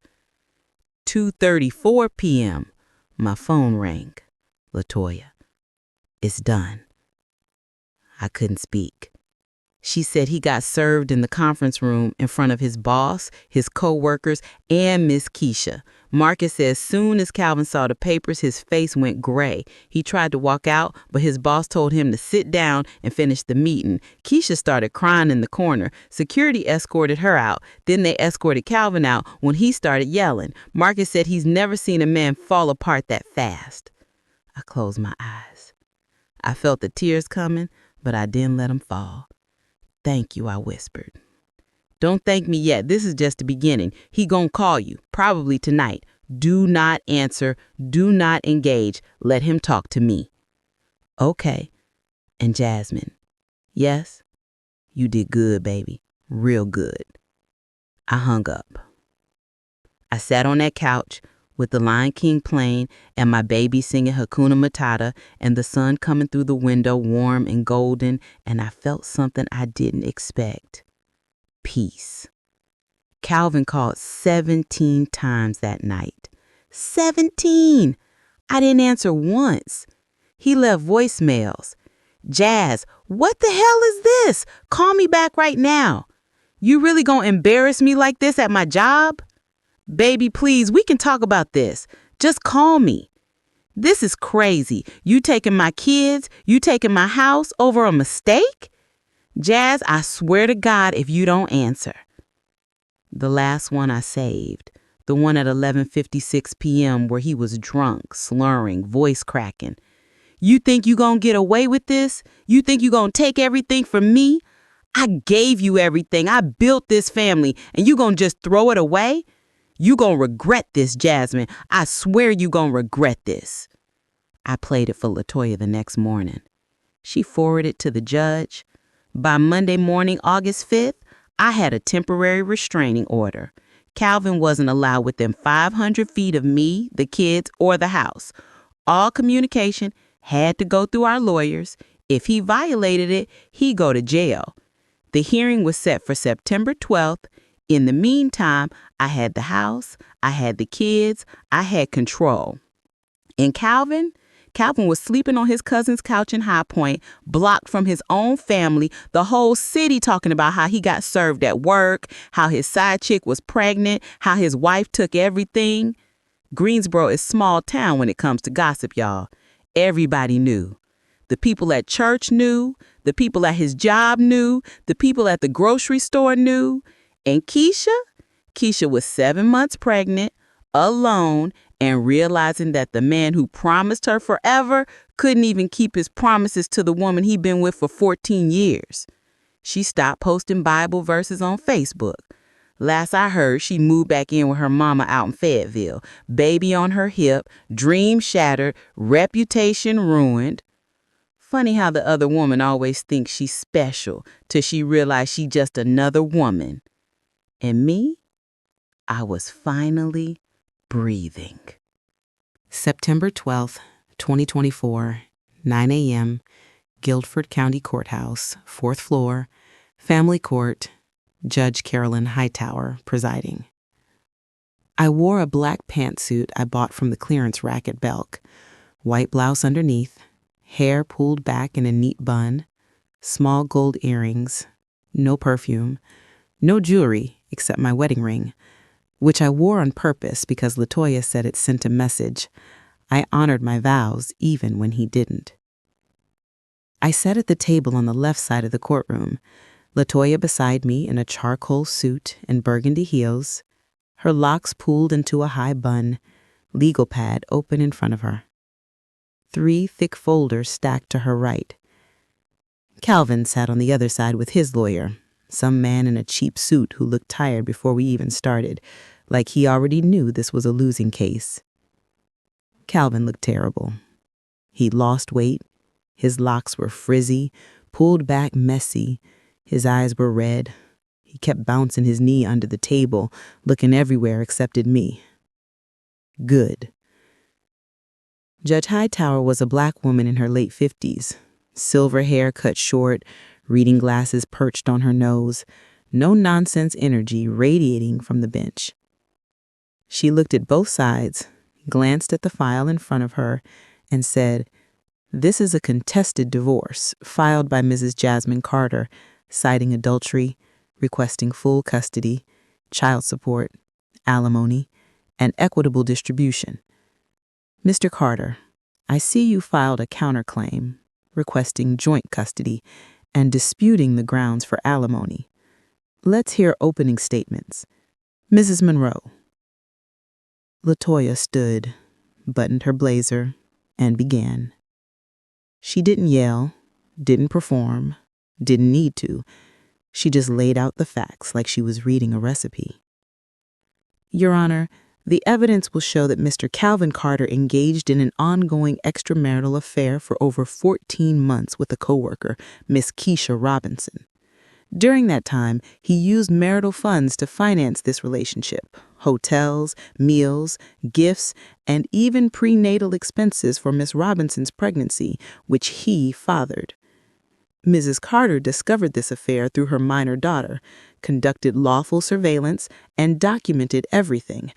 2:34 p.m., my phone rang. LaToya, it's done. I couldn't speak. She said he got served in the conference room in front of his boss, his co-workers, and Miss Keisha. Marcus said as soon as Calvin saw the papers, his face went gray. He tried to walk out, but his boss told him to sit down and finish the meeting. Keisha started crying in the corner. Security escorted her out. Then they escorted Calvin out when he started yelling. Marcus said he's never seen a man fall apart that fast. I closed my eyes. I felt the tears coming, but I didn't let them fall. Thank you, I whispered. Don't thank me yet. This is just the beginning. He gonna call you, probably tonight. Do not answer. Do not engage. Let him talk to me. Okay. And Jasmine, yes, you did good, baby. Real good. I hung up. I sat on that couch with The Lion King playing and my baby singing Hakuna Matata and the sun coming through the window warm and golden, and I felt something I didn't expect. Peace. Calvin called 17 times that night. 17! I didn't answer once. He left voicemails. Jazz, what the hell is this? Call me back right now. You really gonna embarrass me like this at my job? Baby, please, we can talk about this. Just call me. This is crazy. You taking my kids, you taking my house over a mistake? Jazz, I swear to God if you don't answer. The last one I saved, the one at 11:56 p.m. where he was drunk, slurring, voice cracking. You think you gonna get away with this? You think you gonna take everything from me? I gave you everything. I built this family, and you gonna just throw it away? You gonna regret this, Jasmine. I swear you gonna regret this. I played it for LaToya the next morning. She forwarded it to the judge. By Monday morning, August 5th, I had a temporary restraining order. Calvin wasn't allowed within 500 feet of me, the kids, or the house. All communication had to go through our lawyers. If he violated it, he'd go to jail. The hearing was set for September 12th. In the meantime, I had the house, I had the kids, I had control. And Calvin was sleeping on his cousin's couch in High Point, blocked from his own family, the whole city talking about how he got served at work, how his side chick was pregnant, how his wife took everything. Greensboro is small town when it comes to gossip, y'all. Everybody knew. The people at church knew, the people at his job knew, the people at the grocery store knew. And Keisha was 7 months pregnant, alone, and realizing that the man who promised her forever couldn't even keep his promises to the woman he'd been with for 14 years. She stopped posting Bible verses on Facebook. Last I heard, she moved back in with her mama out in Fayetteville. Baby on her hip, dream shattered, reputation ruined. Funny how the other woman always thinks she's special till she realizes she's just another woman. And me, I was finally breathing. September 12th, 2024, 9 a.m., Guilford County Courthouse, 4th floor, Family Court, Judge Carolyn Hightower presiding. I wore a black pantsuit I bought from the clearance rack at Belk, white blouse underneath, hair pulled back in a neat bun, small gold earrings, no perfume, no jewelry except my wedding ring, which I wore on purpose because LaToya said it sent a message. I honored my vows even when he didn't. I sat at the table on the left side of the courtroom. LaToya beside me in a charcoal suit and burgundy heels, her locks pulled into a high bun, legal pad open in front of her. 3 thick folders stacked to her right. Calvin sat on the other side with his lawyer, some man in a cheap suit who looked tired before we even started, like he already knew this was a losing case. Calvin looked terrible. He'd lost weight. His locks were frizzy, pulled back messy. His eyes were red. He kept bouncing his knee under the table, looking everywhere except at me. Good. Judge Hightower was a black woman in her late 50s, silver hair cut short, reading glasses perched on her nose, no-nonsense energy radiating from the bench. She looked at both sides, glanced at the file in front of her, and said, "This is a contested divorce filed by Mrs. Jasmine Carter, citing adultery, requesting full custody, child support, alimony, and equitable distribution. Mr. Carter, I see you filed a counterclaim requesting joint custody and disputing the grounds for alimony. Let's hear opening statements. Mrs. Monroe." LaToya stood, buttoned her blazer, and began. She didn't yell, didn't perform, didn't need to. She just laid out the facts like she was reading a recipe. "Your Honor, the evidence will show that Mr. Calvin Carter engaged in an ongoing extramarital affair for over 14 months with a coworker, Miss Keisha Robinson. During that time, he used marital funds to finance this relationship, hotels, meals, gifts, and even prenatal expenses for Miss Robinson's pregnancy, which he fathered. Mrs. Carter discovered this affair through her minor daughter, conducted lawful surveillance, and documented everything.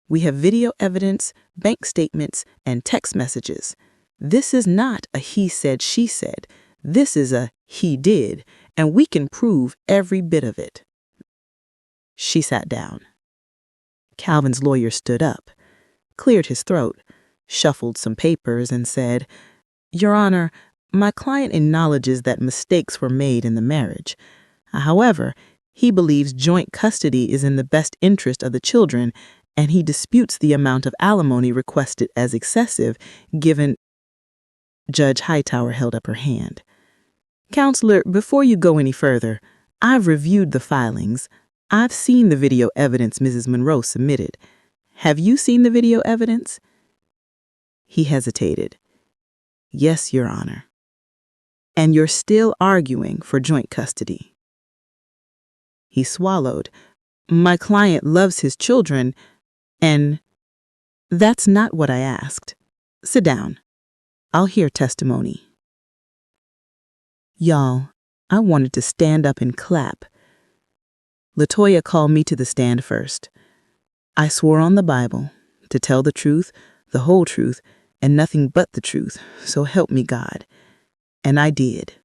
We have video evidence, bank statements, and text messages. This is not a he said, she said. This is a he did, and we can prove every bit of it." She sat down. Calvin's lawyer stood up, cleared his throat, shuffled some papers, and said, "Your Honor, my client acknowledges that mistakes were made in the marriage. However, he believes joint custody is in the best interest of the children, and he disputes the amount of alimony requested as excessive, given—" Judge Hightower held up her hand. "Counselor, before you go any further, I've reviewed the filings. I've seen the video evidence Mrs. Monroe submitted. Have you seen the video evidence?" He hesitated. "Yes, Your Honor." "And you're still arguing for joint custody?" He swallowed. "My client loves his children, and—" "That's not what I asked. Sit down. I'll hear testimony." Y'all, I wanted to stand up and clap. LaToya called me to the stand first. I swore on the Bible to tell the truth, the whole truth, and nothing but the truth, so help me God. And I did.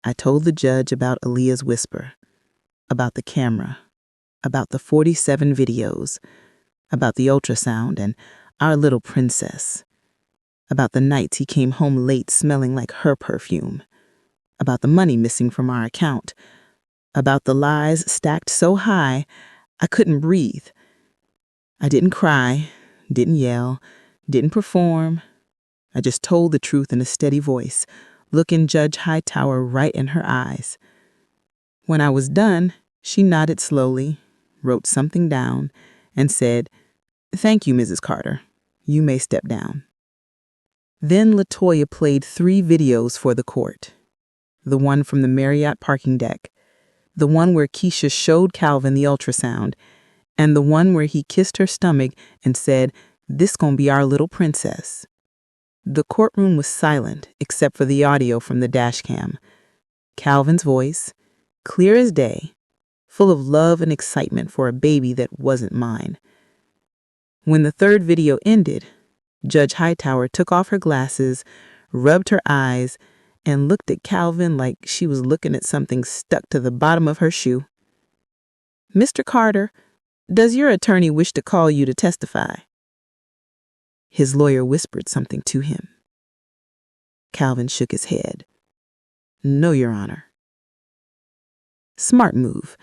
I told the judge about Aaliyah's whisper, about the camera, about the 47 videos, about the ultrasound and our little princess, about the nights he came home late smelling like her perfume, about the money missing from our account, about the lies stacked so high I couldn't breathe. I didn't cry, didn't yell, didn't perform. I just told the truth in a steady voice, looking Judge Hightower right in her eyes. When I was done, she nodded slowly, wrote something down, and said, "Thank you, Mrs. Carter. You may step down." Then LaToya played 3 videos for the court. The one from the Marriott parking deck, the one where Keisha showed Calvin the ultrasound, and the one where he kissed her stomach and said, "This gonna be our little princess." The courtroom was silent except for the audio from the dash cam. Calvin's voice, clear as day, full of love and excitement for a baby that wasn't mine. When the 3rd video ended, Judge Hightower took off her glasses, rubbed her eyes, and looked at Calvin like she was looking at something stuck to the bottom of her shoe. "Mr. Carter, does your attorney wish to call you to testify?" His lawyer whispered something to him. Calvin shook his head. "No, Your Honor." Smart move,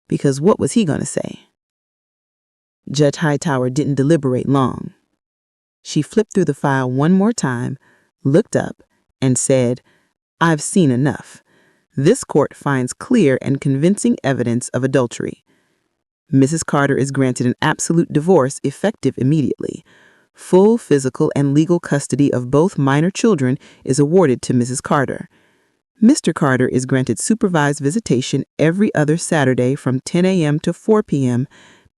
because what was he going to say? Judge Hightower didn't deliberate long. She flipped through the file one more time, looked up, and said, "I've seen enough. This court finds clear and convincing evidence of adultery. Mrs. Carter is granted an absolute divorce effective immediately. Full physical and legal custody of both minor children is awarded to Mrs. Carter. Mr. Carter is granted supervised visitation every other Saturday from 10 a.m. to 4 p.m.,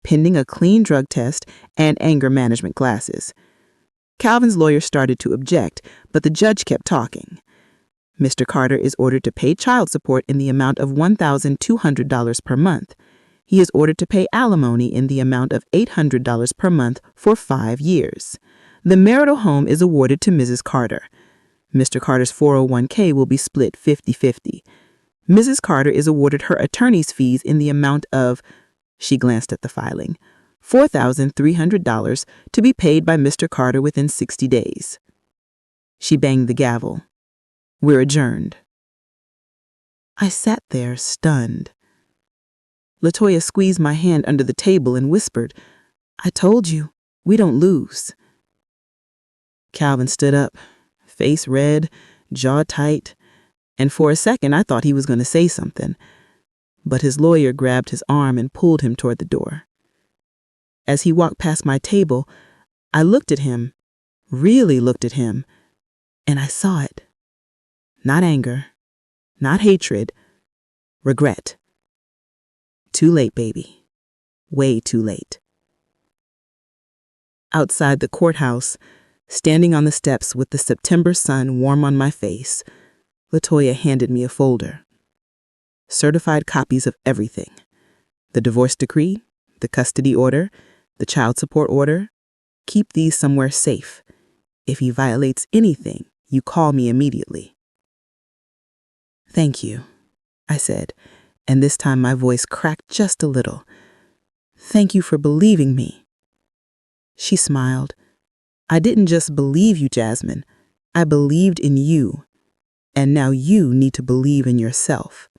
pending a clean drug test and anger management classes." Calvin's lawyer started to object, but the judge kept talking. Mr. Carter is ordered to pay child support in the amount of $1,200 per month. He is ordered to pay alimony in the amount of $800 per month for 5 years. The marital home is awarded to Mrs. Carter. Mr. Carter's 401k will be split 50-50. Mrs. Carter is awarded her attorney's fees in the amount of, she glanced at the filing, $4,300 to be paid by Mr. Carter within 60 days. She banged the gavel. "We're adjourned." I sat there, stunned. LaToya squeezed my hand under the table and whispered, "I told you, we don't lose." Calvin stood up, face red, jaw tight, and for a second I thought he was going to say something, but his lawyer grabbed his arm and pulled him toward the door. As he walked past my table, I looked at him, really looked at him, and I saw it. Not anger, not hatred, regret. Too late, baby. Way too late. Outside the courthouse, standing on the steps with the September sun warm on my face, LaToya handed me a folder. Certified copies of everything. The divorce decree, the custody order, the child support order. Keep these somewhere safe. If he violates anything, you call me immediately. "Thank you," I said, and this time my voice cracked just a little. "Thank you for believing me." She smiled. "I didn't just believe you, Jasmine. I believed in you. And now you need to believe in yourself.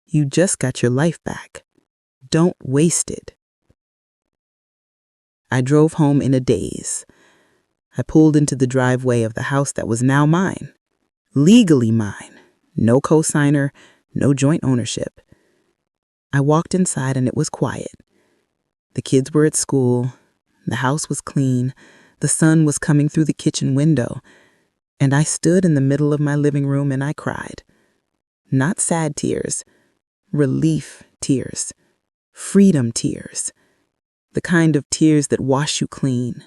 You just got your life back. Don't waste it." I drove home in a daze. I pulled into the driveway of the house that was now mine. Legally mine. No cosigner, no joint ownership. I walked inside and it was quiet. The kids were at school. The house was clean. The sun was coming through the kitchen window. And I stood in the middle of my living room and I cried. Not sad tears. Relief tears. Freedom tears. The kind of tears that wash you clean.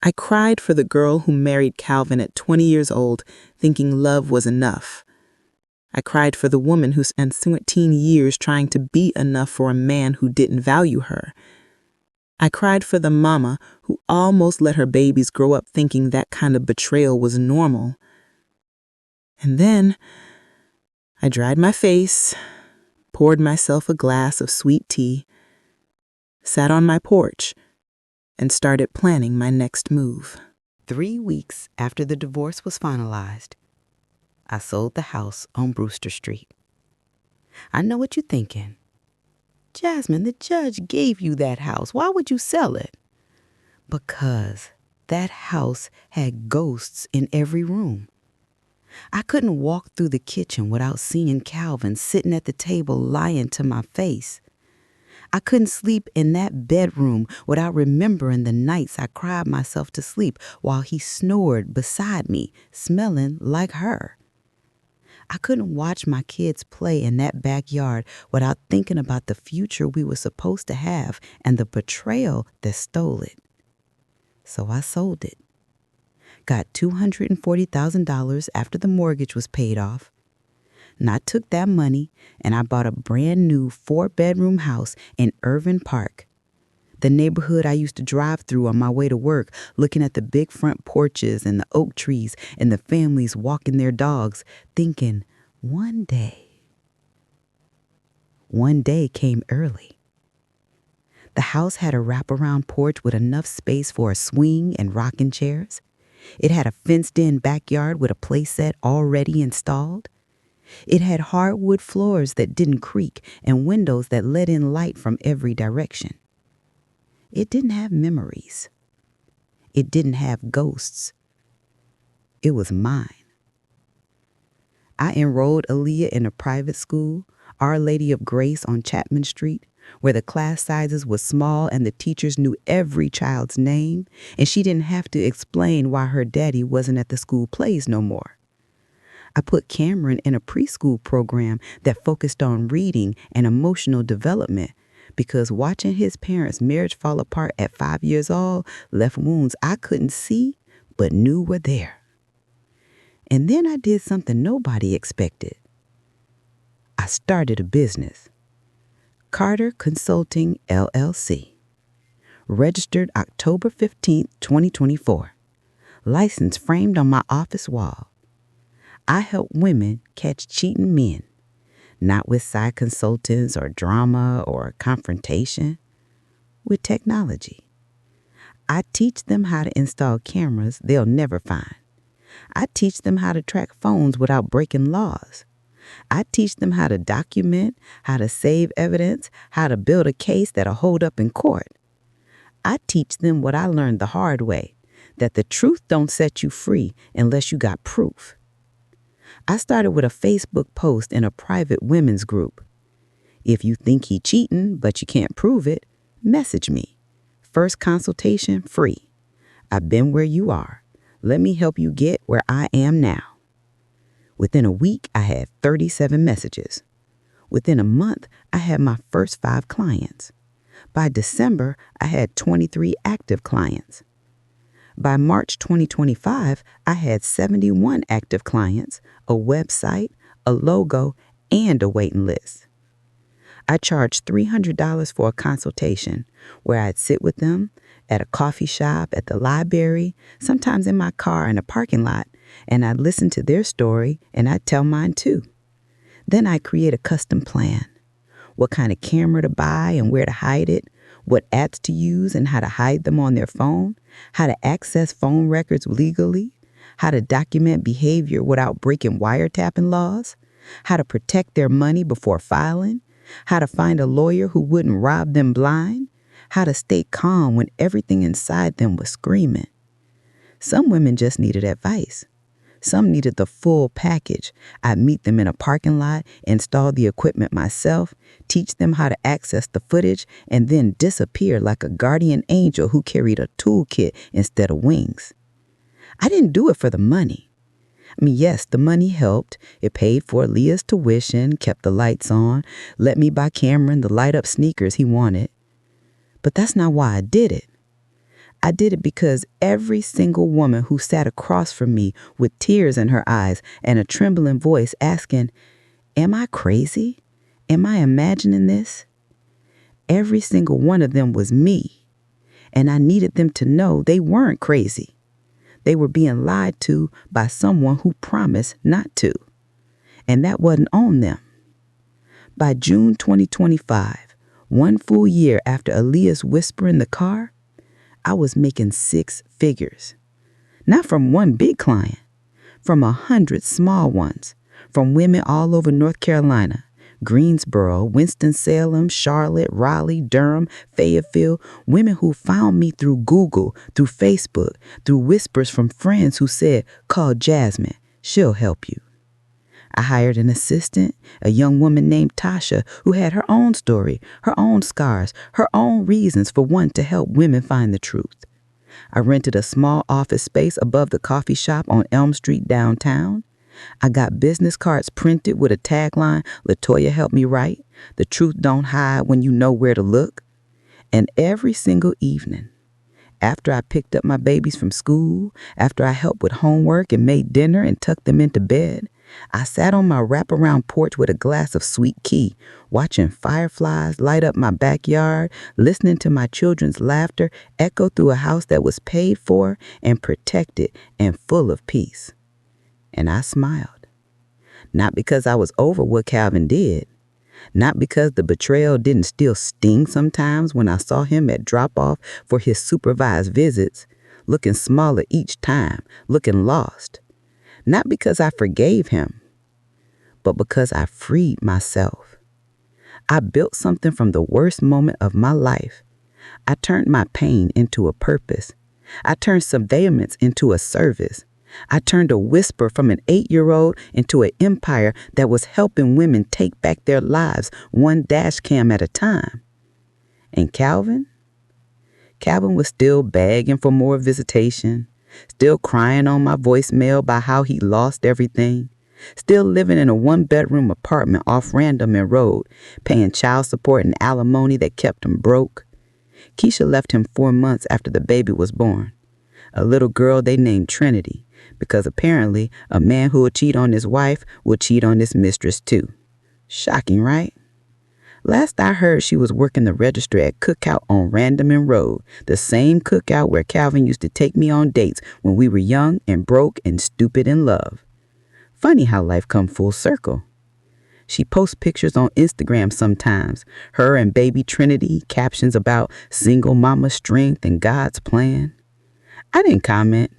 I cried for the girl who married Calvin at 20 years old, thinking love was enough. I cried for the woman who spent 17 years trying to be enough for a man who didn't value her. I cried for the mama who almost let her babies grow up thinking that kind of betrayal was normal. And then I dried my face, poured myself a glass of sweet tea, sat on my porch, and started planning my next move. 3 weeks after the divorce was finalized, I sold the house on Brewster Street. I know what you're thinking. Jasmine, the judge gave you that house. Why would you sell it? Because that house had ghosts in every room. I couldn't walk through the kitchen without seeing Calvin sitting at the table lying to my face. I couldn't sleep in that bedroom without remembering the nights I cried myself to sleep while he snored beside me, smelling like her. I couldn't watch my kids play in that backyard without thinking about the future we were supposed to have and the betrayal that stole it. So I sold it. Got $240,000 after the mortgage was paid off. And I took that money and I bought a brand new 4-bedroom house in Irving Park, the neighborhood I used to drive through on my way to work, looking at the big front porches and the oak trees and the families walking their dogs, thinking, one day. One day came early. The house had a wraparound porch with enough space for a swing and rocking chairs. It had a fenced-in backyard with a playset already installed. It had hardwood floors that didn't creak and windows that let in light from every direction. It didn't have memories. It didn't have ghosts. It was mine. I enrolled Aaliyah in a private school, Our Lady of Grace on Chapman Street, where the class sizes were small and the teachers knew every child's name, and she didn't have to explain why her daddy wasn't at the school plays no more. I put Cameron in a preschool program that focused on reading and emotional development because watching his parents' marriage fall apart at 5 years old left wounds I couldn't see but knew were there. And then I did something nobody expected. I started a business. Carter Consulting, LLC. Registered October 15, 2024. License framed on my office wall. I help women catch cheating men, not with side consultants or drama or confrontation, with technology. I teach them how to install cameras they'll never find. I teach them how to track phones without breaking laws. I teach them how to document, how to save evidence, how to build a case that'll hold up in court. I teach them what I learned the hard way, that the truth don't set you free unless you got proof. I started with a Facebook post in a private women's group. If you think he cheating, but you can't prove it, message me. First consultation free. I've been where you are. Let me help you get where I am now. Within a week, I had 37 messages. Within a month, I had my first 5 clients. By December, I had 23 active clients. By March 2025, I had 71 active clients, a website, a logo, and a waiting list. I charged $300 for a consultation where I'd sit with them at a coffee shop, at the library, sometimes in my car in a parking lot, and I'd listen to their story and I'd tell mine too. Then I'd create a custom plan. What kind of camera to buy and where to hide it, what apps to use and how to hide them on their phone, how to access phone records legally, how to document behavior without breaking wiretapping laws, how to protect their money before filing, how to find a lawyer who wouldn't rob them blind, how to stay calm when everything inside them was screaming. Some women just needed advice. Some needed the full package. I'd meet them in a parking lot, install the equipment myself, teach them how to access the footage, and then disappear like a guardian angel who carried a toolkit instead of wings. I didn't do it for the money. Yes, the money helped. It paid for Leah's tuition, kept the lights on, let me buy Cameron the light-up sneakers he wanted. But that's not why I did it. I did it because every single woman who sat across from me with tears in her eyes and a trembling voice asking, "Am I crazy? Am I imagining this?" Every single one of them was me, and I needed them to know they weren't crazy. They were being lied to by someone who promised not to, and that wasn't on them. By June 2025, 1 full year after Aaliyah's whisper in the car, I was making 6 figures. Not from one big client, from 100 small ones, from women all over North Carolina, Greensboro, Winston-Salem, Charlotte, Raleigh, Durham, Fayetteville, women who found me through Google, through Facebook, through whispers from friends who said, "Call Jasmine, she'll help you." I hired an assistant, a young woman named Tasha, who had her own story, her own scars, her own reasons for wanting to help women find the truth. I rented a small office space above the coffee shop on Elm Street downtown. I got business cards printed with a tagline LaToya helped me write, "The truth don't hide when you know where to look." And every single evening, after I picked up my babies from school, after I helped with homework and made dinner and tucked them into bed, I sat on my wraparound porch with a glass of sweet tea, watching fireflies light up my backyard, listening to my children's laughter echo through a house that was paid for and protected and full of peace. And I smiled. Not because I was over what Calvin did. Not because the betrayal didn't still sting sometimes when I saw him at drop-off for his supervised visits, looking smaller each time, looking lost. Not because I forgave him, but because I freed myself. I built something from the worst moment of my life. I turned my pain into a purpose. I turned surveillance into a service. I turned a whisper from an 8-year-old into an empire that was helping women take back their lives one dash cam at a time. And Calvin was still begging for more visitation, still crying on my voicemail about how he lost everything, still living in a 1-bedroom apartment off Random Road, paying child support and alimony that kept him broke. Keisha left him 4 months after the baby was born, a little girl they named Trinity, because apparently a man who would cheat on his wife would cheat on his mistress too. Shocking, right? Last I heard, she was working the register at Cookout on Random Road, the same cookout where Calvin used to take me on dates when we were young and broke and stupid in love. Funny how life come full circle. She posts pictures on Instagram sometimes, her and baby Trinity, captions about single mama strength and God's plan. I didn't comment,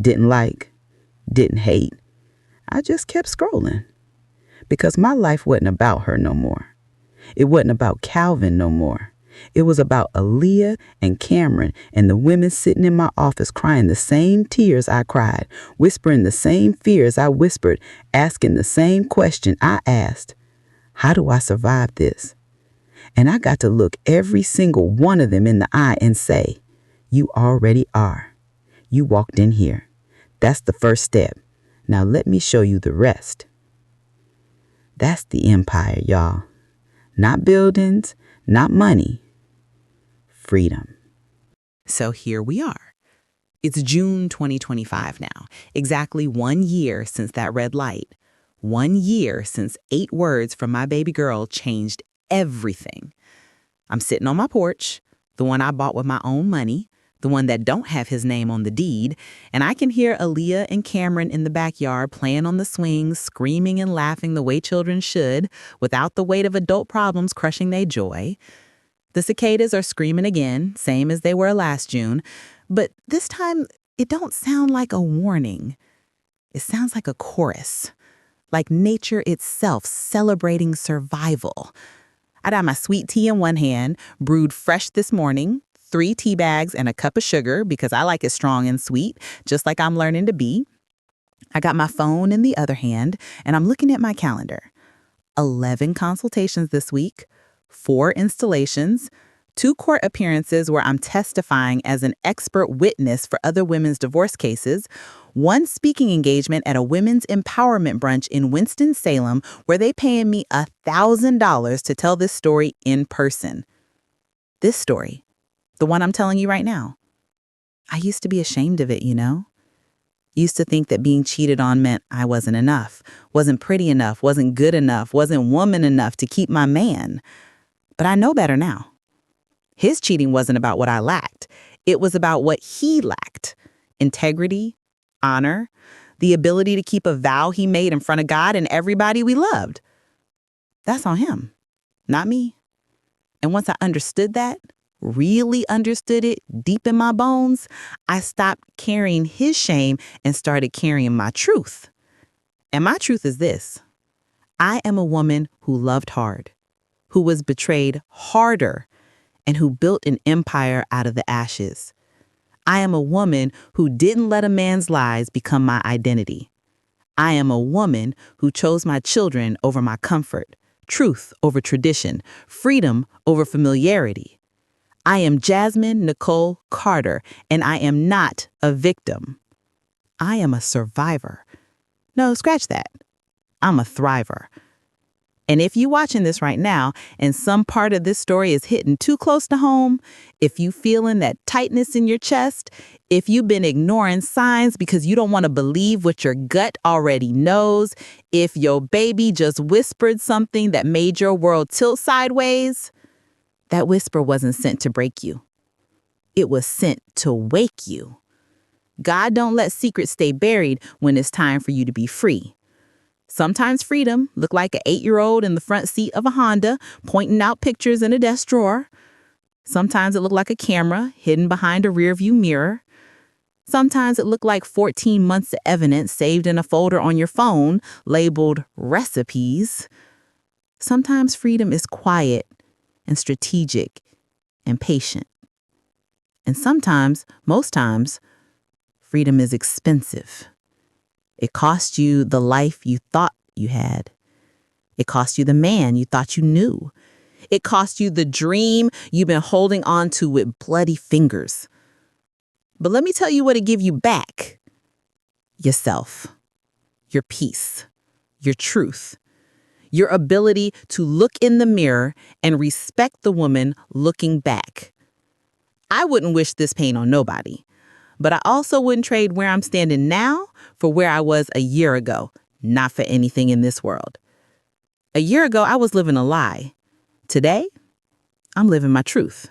didn't like, didn't hate. I just kept scrolling because my life wasn't about her no more. It wasn't about Calvin no more. It was about Aaliyah and Cameron and the women sitting in my office crying the same tears I cried, whispering the same fears I whispered, asking the same question I asked. How do I survive this? And I got to look every single one of them in the eye and say, you already are. You walked in here. That's the first step. Now let me show you the rest. That's the empire, y'all. Not buildings, not money. Freedom. So here we are. It's June 2025 now, exactly 1 year since that red light. 1 year since 8 words from my baby girl changed everything. I'm sitting on my porch, the one I bought with my own money, the one that don't have his name on the deed, and I can hear Aaliyah and Cameron in the backyard playing on the swings, screaming and laughing the way children should, without the weight of adult problems crushing their joy. The cicadas are screaming again, same as they were last June, but this time it don't sound like a warning. It sounds like a chorus, like nature itself celebrating survival. I got my sweet tea in one hand, brewed fresh this morning, 3 tea bags and a cup of sugar because I like it strong and sweet, just like I'm learning to be. I got my phone in the other hand, and I'm looking at my calendar. 11 consultations this week, 4 installations, 2 court appearances where I'm testifying as an expert witness for other women's divorce cases, 1 speaking engagement at a women's empowerment brunch in Winston-Salem where they paying me $1,000 to tell this story in person. This story, the one I'm telling you right now. I used to be ashamed of it, you know? Used to think that being cheated on meant I wasn't enough, wasn't pretty enough, wasn't good enough, wasn't woman enough to keep my man. But I know better now. His cheating wasn't about what I lacked. It was about what he lacked. Integrity, honor, the ability to keep a vow he made in front of God and everybody we loved. That's on him, not me. And once I understood that, really understood it deep in my bones, I stopped carrying his shame and started carrying my truth. And my truth is this. I am a woman who loved hard, who was betrayed harder, and who built an empire out of the ashes. I am a woman who didn't let a man's lies become my identity. I am a woman who chose my children over my comfort, truth over tradition, freedom over familiarity. I am Jasmine Nicole Carter, and I am not a victim. I am a survivor. No, scratch that. I'm a thriver. And if you're watching this right now and some part of this story is hitting too close to home, if you feeling that tightness in your chest, if you've been ignoring signs because you don't want to believe what your gut already knows, if your baby just whispered something that made your world tilt sideways, that whisper wasn't sent to break you. It was sent to wake you. God don't let secrets stay buried when it's time for you to be free. Sometimes freedom look like an 8-year-old in the front seat of a Honda pointing out pictures in a desk drawer. Sometimes it look like a camera hidden behind a rearview mirror. Sometimes it looked like 14 months of evidence saved in a folder on your phone labeled recipes. Sometimes freedom is quiet and strategic and patient. And sometimes, most times, freedom is expensive. It costs you the life you thought you had. It costs you the man you thought you knew. It costs you the dream you've been holding on to with bloody fingers. But let me tell you what it give you back. Yourself, your peace, your truth, your ability to look in the mirror and respect the woman looking back. I wouldn't wish this pain on nobody, but I also wouldn't trade where I'm standing now for where I was a year ago, not for anything in this world. A year ago, I was living a lie. Today, I'm living my truth.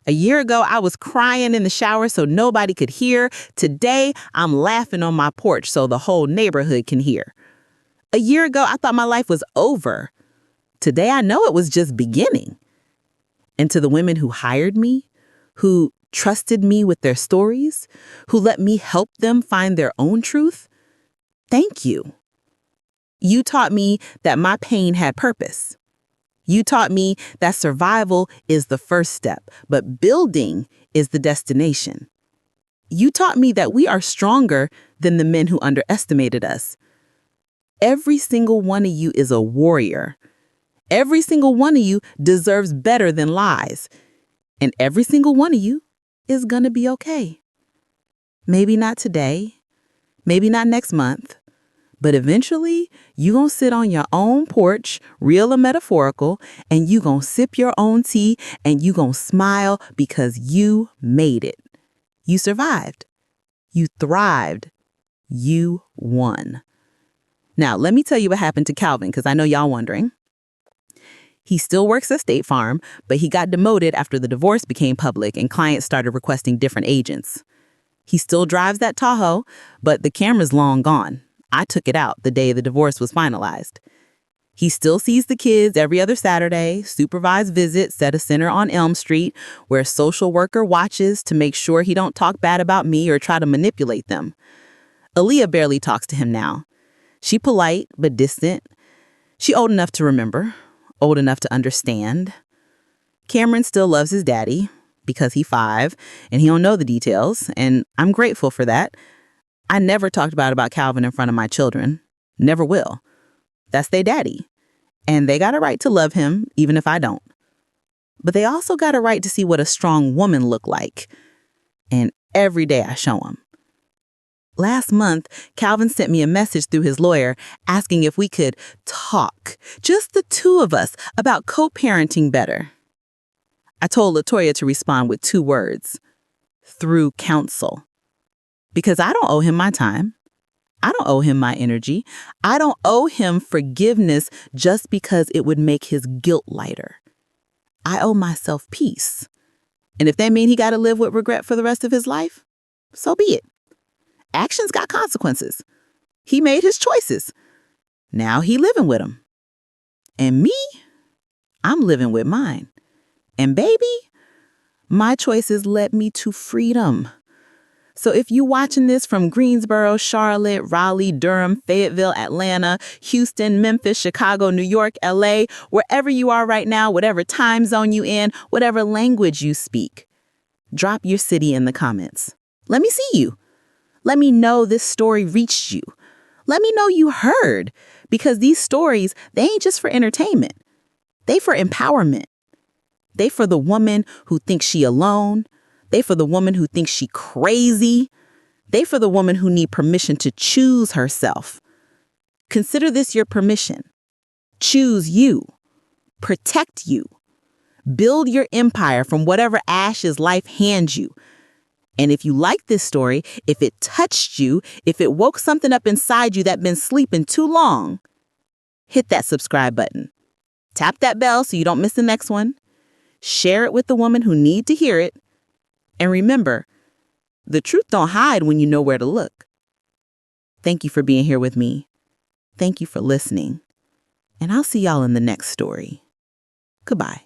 A year ago, I was crying in the shower so nobody could hear. Today, I'm laughing on my porch so the whole neighborhood can hear. A year ago, I thought my life was over. Today, I know it was just beginning. And to the women who hired me, who trusted me with their stories, who let me help them find their own truth, thank you. You taught me that my pain had purpose. You taught me that survival is the first step, but building is the destination. You taught me that we are stronger than the men who underestimated us. Every single one of you is a warrior. Every single one of you deserves better than lies. And every single one of you is gonna be okay. Maybe not today, maybe not next month, but eventually, you gonna sit on your own porch, real or metaphorical, and you gonna sip your own tea and you gonna smile because you made it. You survived. You thrived. You won. Now, let me tell you what happened to Calvin, because I know y'all wondering. He still works at State Farm, but he got demoted after the divorce became public and clients started requesting different agents. He still drives that Tahoe, but the camera's long gone. I took it out the day the divorce was finalized. He still sees the kids every other Saturday, supervised visits at a center on Elm Street where a social worker watches to make sure he don't talk bad about me or try to manipulate them. Aaliyah barely talks to him now. She polite but distant. She old enough to remember, old enough to understand. Cameron still loves his daddy because he's 5 and he don't know the details, and I'm grateful for that. I never talked about Calvin in front of my children. Never will. That's their daddy. And they got a right to love him, even if I don't. But they also got a right to see what a strong woman look like. And every day I show them. Last month, Calvin sent me a message through his lawyer asking if we could talk, just the two of us, about co-parenting better. I told LaToya to respond with 2 words: through counsel. Because I don't owe him my time. I don't owe him my energy. I don't owe him forgiveness just because it would make his guilt lighter. I owe myself peace. And if that means he got to live with regret for the rest of his life, so be it. Actions got consequences. He made his choices. Now he living with them. And me, I'm living with mine. And baby, my choices led me to freedom. So if you watching this from Greensboro, Charlotte, Raleigh, Durham, Fayetteville, Atlanta, Houston, Memphis, Chicago, New York, LA, wherever you are right now, whatever time zone you in, whatever language you speak, drop your city in the comments. Let me see you. Let me know this story reached you. Let me know you heard, because these stories, they ain't just for entertainment. They for empowerment. They for the woman who thinks she alone. They for the woman who thinks she crazy. They for the woman who need permission to choose herself. Consider this your permission. Choose you. Protect you. Build your empire from whatever ashes life hands you. And if you like this story, if it touched you, if it woke something up inside you that's been sleeping too long, hit that subscribe button. Tap that bell so you don't miss the next one. Share it with the woman who need to hear it. And remember, the truth don't hide when you know where to look. Thank you for being here with me. Thank you for listening. And I'll see y'all in the next story. Goodbye.